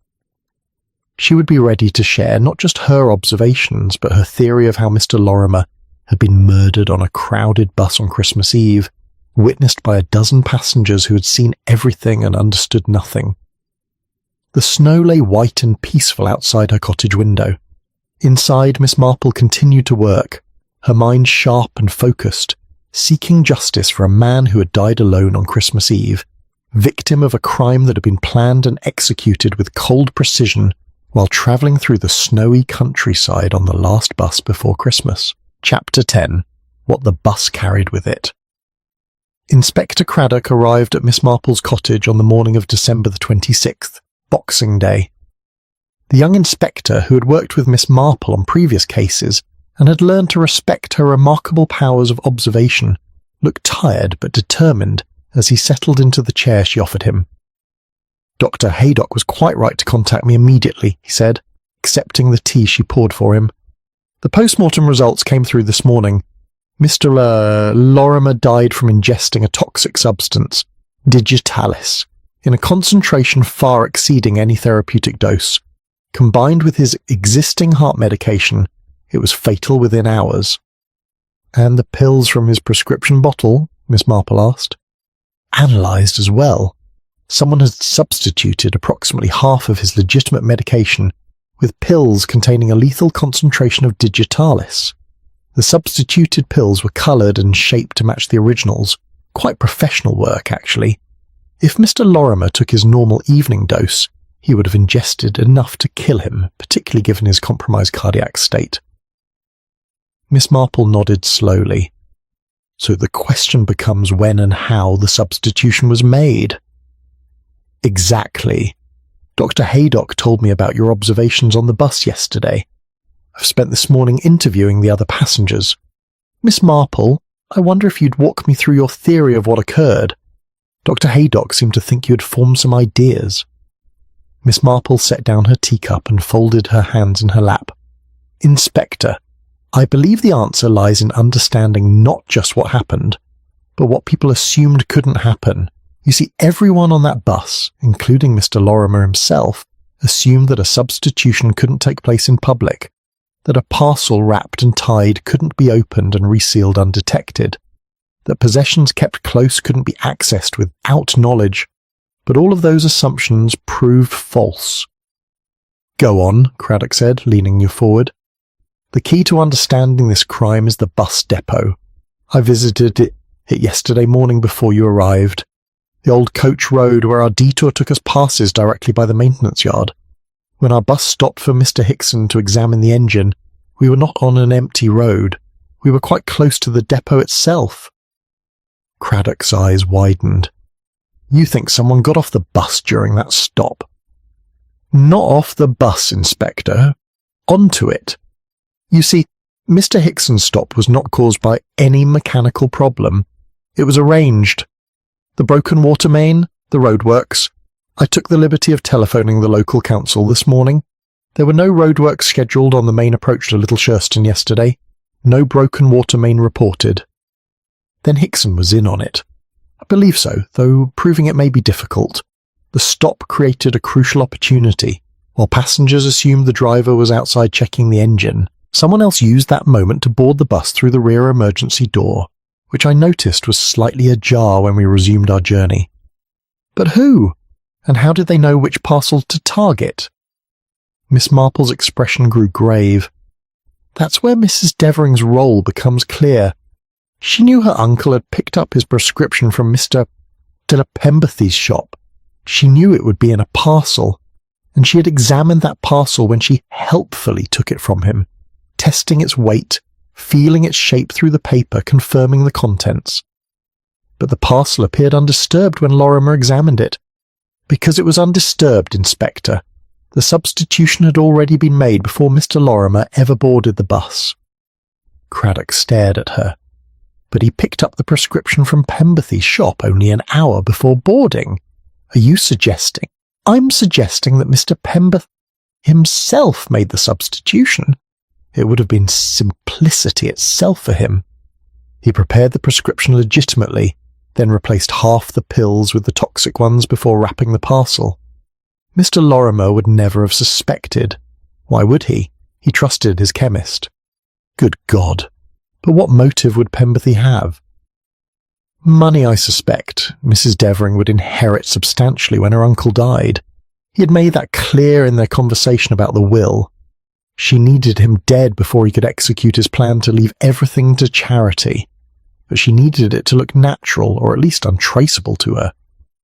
Speaker 1: she would be ready to share not just her observations, but her theory of how Mr. Lorimer had been murdered on a crowded bus on Christmas Eve, witnessed by a dozen passengers who had seen everything and understood nothing. The snow lay white and peaceful outside her cottage window. Inside, Miss Marple continued to work, her mind sharp and focused, seeking justice for a man who had died alone on Christmas Eve, victim of a crime that had been planned and executed with cold precision while travelling through the snowy countryside on the last bus before Christmas. Chapter 10. What the bus carried with it. Inspector Craddock arrived at Miss Marple's cottage on the morning of December the 26th, Boxing Day. The young inspector, who had worked with Miss Marple on previous cases and had learned to respect her remarkable powers of observation, looked tired but determined as he settled into the chair she offered him. Dr. Haydock was quite right to contact me immediately, he said, accepting the tea she poured for him. The post-mortem results came through this morning. Mr. Lorimer died from ingesting a toxic substance, digitalis, in a concentration far exceeding any therapeutic dose. Combined with his existing heart medication, it was fatal within hours. And the pills from his prescription bottle? Miss Marple asked. Analysed as well. Someone had substituted approximately half of his legitimate medication with pills containing a lethal concentration of digitalis. The substituted pills were coloured and shaped to match the originals. Quite professional work, actually. If Mr. Lorimer took his normal evening dose, he would have ingested enough to kill him, particularly given his compromised cardiac state. Miss Marple nodded slowly. So the question becomes when and how the substitution was made. Exactly. Dr. Haydock told me about your observations on the bus yesterday. I've spent this morning interviewing the other passengers. Miss Marple, I wonder if you'd walk me through your theory of what occurred. Dr. Haydock seemed to think you had formed some ideas. Miss Marple set down her teacup and folded her hands in her lap. Inspector, I believe the answer lies in understanding not just what happened, but what people assumed couldn't happen. You see, everyone on that bus, including Mr. Lorimer himself, assumed that a substitution couldn't take place in public, that a parcel wrapped and tied couldn't be opened and resealed undetected, that possessions kept close couldn't be accessed without knowledge, but all of those assumptions proved false. Go on, Craddock said, leaning forward. The key to understanding this crime is the bus depot. I visited it yesterday morning before you arrived. The old coach road where our detour took us passes directly by the maintenance yard. When our bus stopped for Mr. Hickson to examine the engine, we were not on an empty road. We were quite close to the depot itself. Craddock's eyes widened. You think someone got off the bus during that stop? Not off the bus, Inspector. Onto it. You see, Mr. Hickson's stop was not caused by any mechanical problem. It was arranged. The broken water main, the roadworks. I took the liberty of telephoning the local council this morning. There were no roadworks scheduled on the main approach to Little Shurston yesterday. No broken water main reported. Then Hickson was in on it. I believe so, though proving it may be difficult. The stop created a crucial opportunity. While passengers assumed the driver was outside checking the engine, someone else used that moment to board the bus through the rear emergency door, which I noticed was slightly ajar when we resumed our journey. But who? And how did they know which parcel to target? Miss Marple's expression grew grave. That's where Mrs. Devering's role becomes clear. She knew her uncle had picked up his prescription from Mr. de la Pemberthy's shop. She knew it would be in a parcel, and she had examined that parcel when she helpfully took it from him, testing its weight, feeling its shape through the paper, confirming the contents. But the parcel appeared undisturbed when Lorimer examined it. Because it was undisturbed, Inspector. The substitution had already been made before Mr. Lorimer ever boarded the bus. Craddock stared at her. But he picked up the prescription from Pemberthy's shop only an hour before boarding. Are you suggesting? I'm suggesting that Mr. Pemberthy himself made the substitution. It would have been simplicity itself for him. He prepared the prescription legitimately, then replaced half the pills with the toxic ones before wrapping the parcel. Mr. Lorimer would never have suspected. Why would he? He trusted his chemist. Good God! But what motive would Pemberthy have? Money, I suspect. Mrs. Devering would inherit substantially when her uncle died. He had made that clear in their conversation about the will. She needed him dead before he could execute his plan to leave everything to charity. But she needed it to look natural, or at least untraceable to her.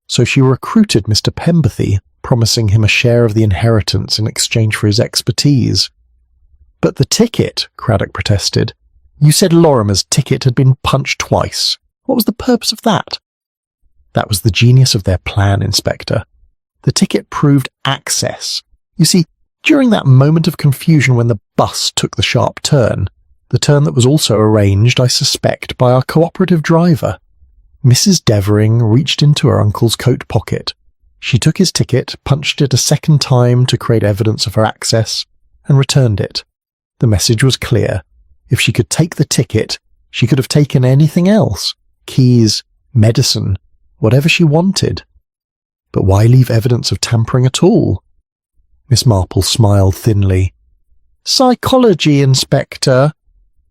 Speaker 1: So she recruited Mr. Pemberthy, promising him a share of the inheritance in exchange for his expertise. But the ticket, Craddock protested. You said Lorimer's ticket had been punched twice. What was the purpose of that? That was the genius of their plan, Inspector. The ticket proved access. You see, during that moment of confusion when the bus took the sharp turn, the turn that was also arranged, I suspect, by our cooperative driver, Mrs. Devering reached into her uncle's coat pocket. She took his ticket, punched it a second time to create evidence of her access, and returned it. The message was clear. If she could take the ticket, she could have taken anything else. Keys, medicine, whatever she wanted. But why leave evidence of tampering at all? Miss Marple smiled thinly. Psychology, Inspector.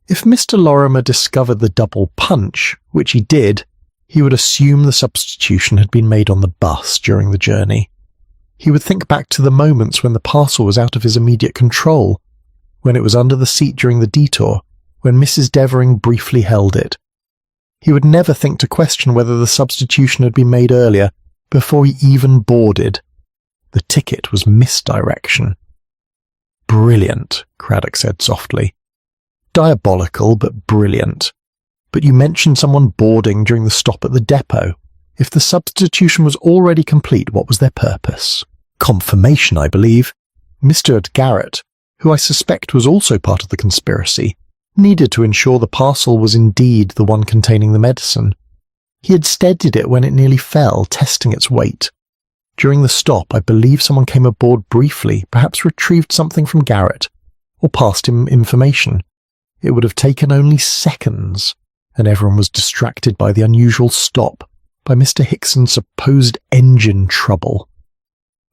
Speaker 1: If Mr. Lorimer discovered the double punch, which he did, he would assume the substitution had been made on the bus during the journey. He would think back to the moments when the parcel was out of his immediate control, when it was under the seat during the detour, when Mrs. Devering briefly held it. He would never think to question whether the substitution had been made earlier, before he even boarded. The ticket was misdirection. Brilliant, Craddock said softly. Diabolical, but brilliant. But you mentioned someone boarding during the stop at the depot. If the substitution was already complete, what was their purpose? Confirmation, I believe. Mr. Garrett, who I suspect was also part of the conspiracy, needed to ensure the parcel was indeed the one containing the medicine. He had steadied it when it nearly fell, testing its weight. During the stop, I believe someone came aboard briefly, perhaps retrieved something from Garrett, or passed him information. It would have taken only seconds, and everyone was distracted by the unusual stop, by Mr. Hickson's supposed engine trouble.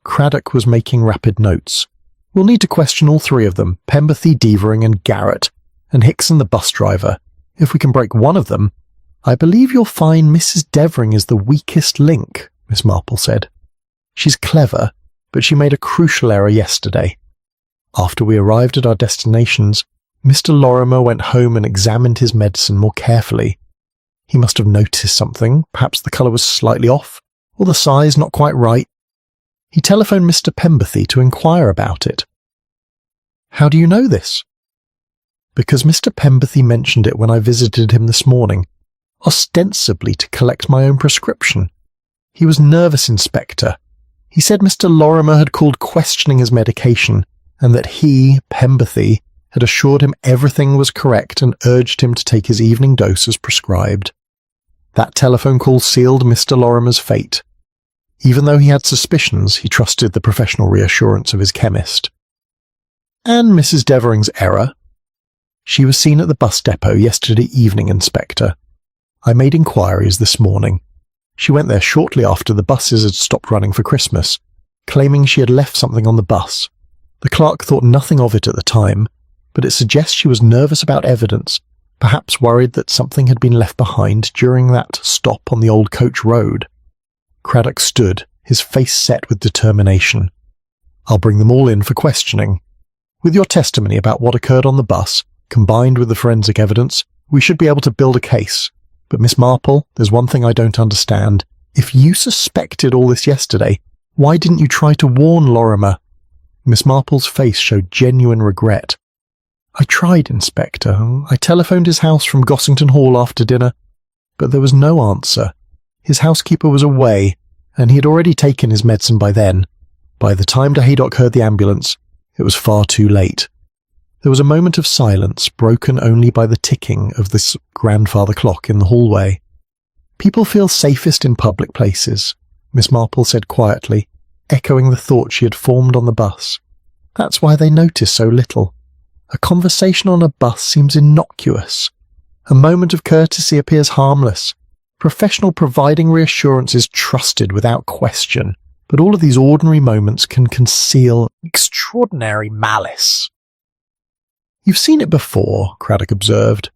Speaker 1: Craddock was making rapid notes. We'll need to question all three of them, Pemberthy, Devering, and Garrett, and Hickson the bus driver. If we can break one of them, I believe you'll find Mrs. Devering is the weakest link, Miss Marple said. She's clever, but she made a crucial error yesterday. After we arrived at our destinations, Mr. Lorimer went home and examined his medicine more carefully. He must have noticed something, perhaps the colour was slightly off, or the size not quite right. He telephoned Mr. Pemberthy to inquire about it. How do you know this? Because Mr. Pemberthy mentioned it when I visited him this morning, ostensibly to collect my own prescription. He was nervous, Inspector. He said Mr. Lorimer had called questioning his medication, and that he, Pemberthy, had assured him everything was correct and urged him to take his evening dose as prescribed. That telephone call sealed Mr. Lorimer's fate. Even though he had suspicions, he trusted the professional reassurance of his chemist. And Mrs. Devering's error? She was seen at the bus depot yesterday evening, Inspector. I made inquiries this morning. She went there shortly after the buses had stopped running for Christmas, claiming she had left something on the bus. The clerk thought nothing of it at the time, but it suggests she was nervous about evidence, perhaps worried that something had been left behind during that stop on the old coach road. Craddock stood, his face set with determination. I'll bring them all in for questioning. With your testimony about what occurred on the bus, combined with the forensic evidence, we should be able to build a case. But Miss Marple, there's one thing I don't understand. If you suspected all this yesterday, why didn't you try to warn Lorimer? Miss Marple's face showed genuine regret. I tried, Inspector. I telephoned his house from Gossington Hall after dinner, but there was no answer. His housekeeper was away, and he had already taken his medicine by then. By the time de Haydock heard the ambulance, it was far too late. There was a moment of silence, broken only by the ticking of this grandfather clock in the hallway. People feel safest in public places, Miss Marple said quietly, echoing the thought she had formed on the bus. That's why they notice so little. A conversation on a bus seems innocuous. A moment of courtesy appears harmless. Professional providing reassurance is trusted without question, but all of these ordinary moments can conceal extraordinary malice. You've seen it before, Craddock observed.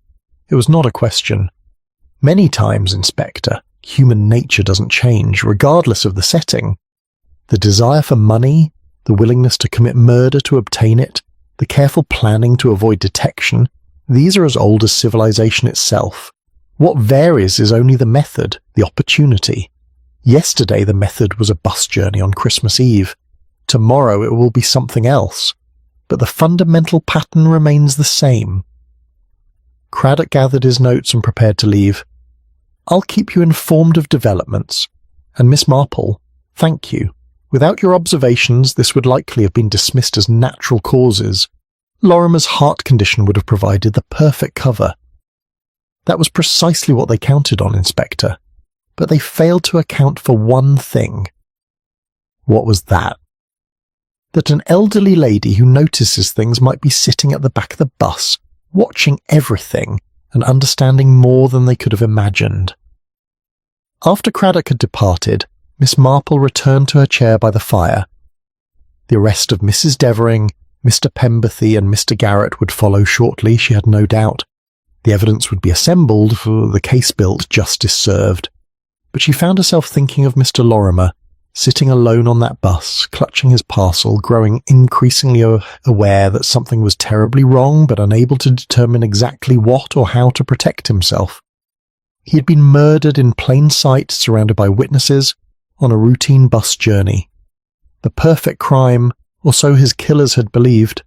Speaker 1: It was not a question. Many times, Inspector, human nature doesn't change, regardless of the setting. The desire for money, the willingness to commit murder to obtain it, the careful planning to avoid detection, these are as old as civilization itself. What varies is only the method, the opportunity. Yesterday the method was a bus journey on Christmas Eve. Tomorrow it will be something else. But the fundamental pattern remains the same. Craddock gathered his notes and prepared to leave. I'll keep you informed of developments. And Miss Marple, thank you. Without your observations, this would likely have been dismissed as natural causes. Lorimer's heart condition would have provided the perfect cover. That was precisely what they counted on, Inspector. But they failed to account for one thing. What was that? That an elderly lady who notices things might be sitting at the back of the bus, watching everything and understanding more than they could have imagined. After Craddock had departed, Miss Marple returned to her chair by the fire. The arrest of Mrs. Devering, Mr. Pemberthy and Mr. Garrett would follow shortly, she had no doubt. The evidence would be assembled, for the case built, justice served. But she found herself thinking of Mr. Lorimer, sitting alone on that bus, clutching his parcel, growing increasingly aware that something was terribly wrong, but unable to determine exactly what or how to protect himself. He had been murdered in plain sight, surrounded by witnesses, on a routine bus journey. The perfect crime, or so his killers had believed.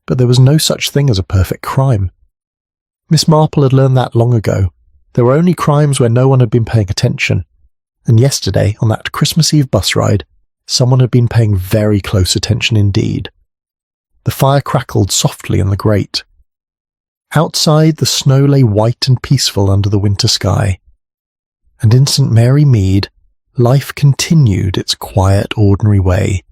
Speaker 1: But there was no such thing as a perfect crime. Miss Marple had learned that long ago. There were only crimes where no one had been paying attention. And yesterday, on that Christmas Eve bus ride, someone had been paying very close attention indeed. The fire crackled softly in the grate. Outside, the snow lay white and peaceful under the winter sky. And in St. Mary Mead, life continued its quiet, ordinary way.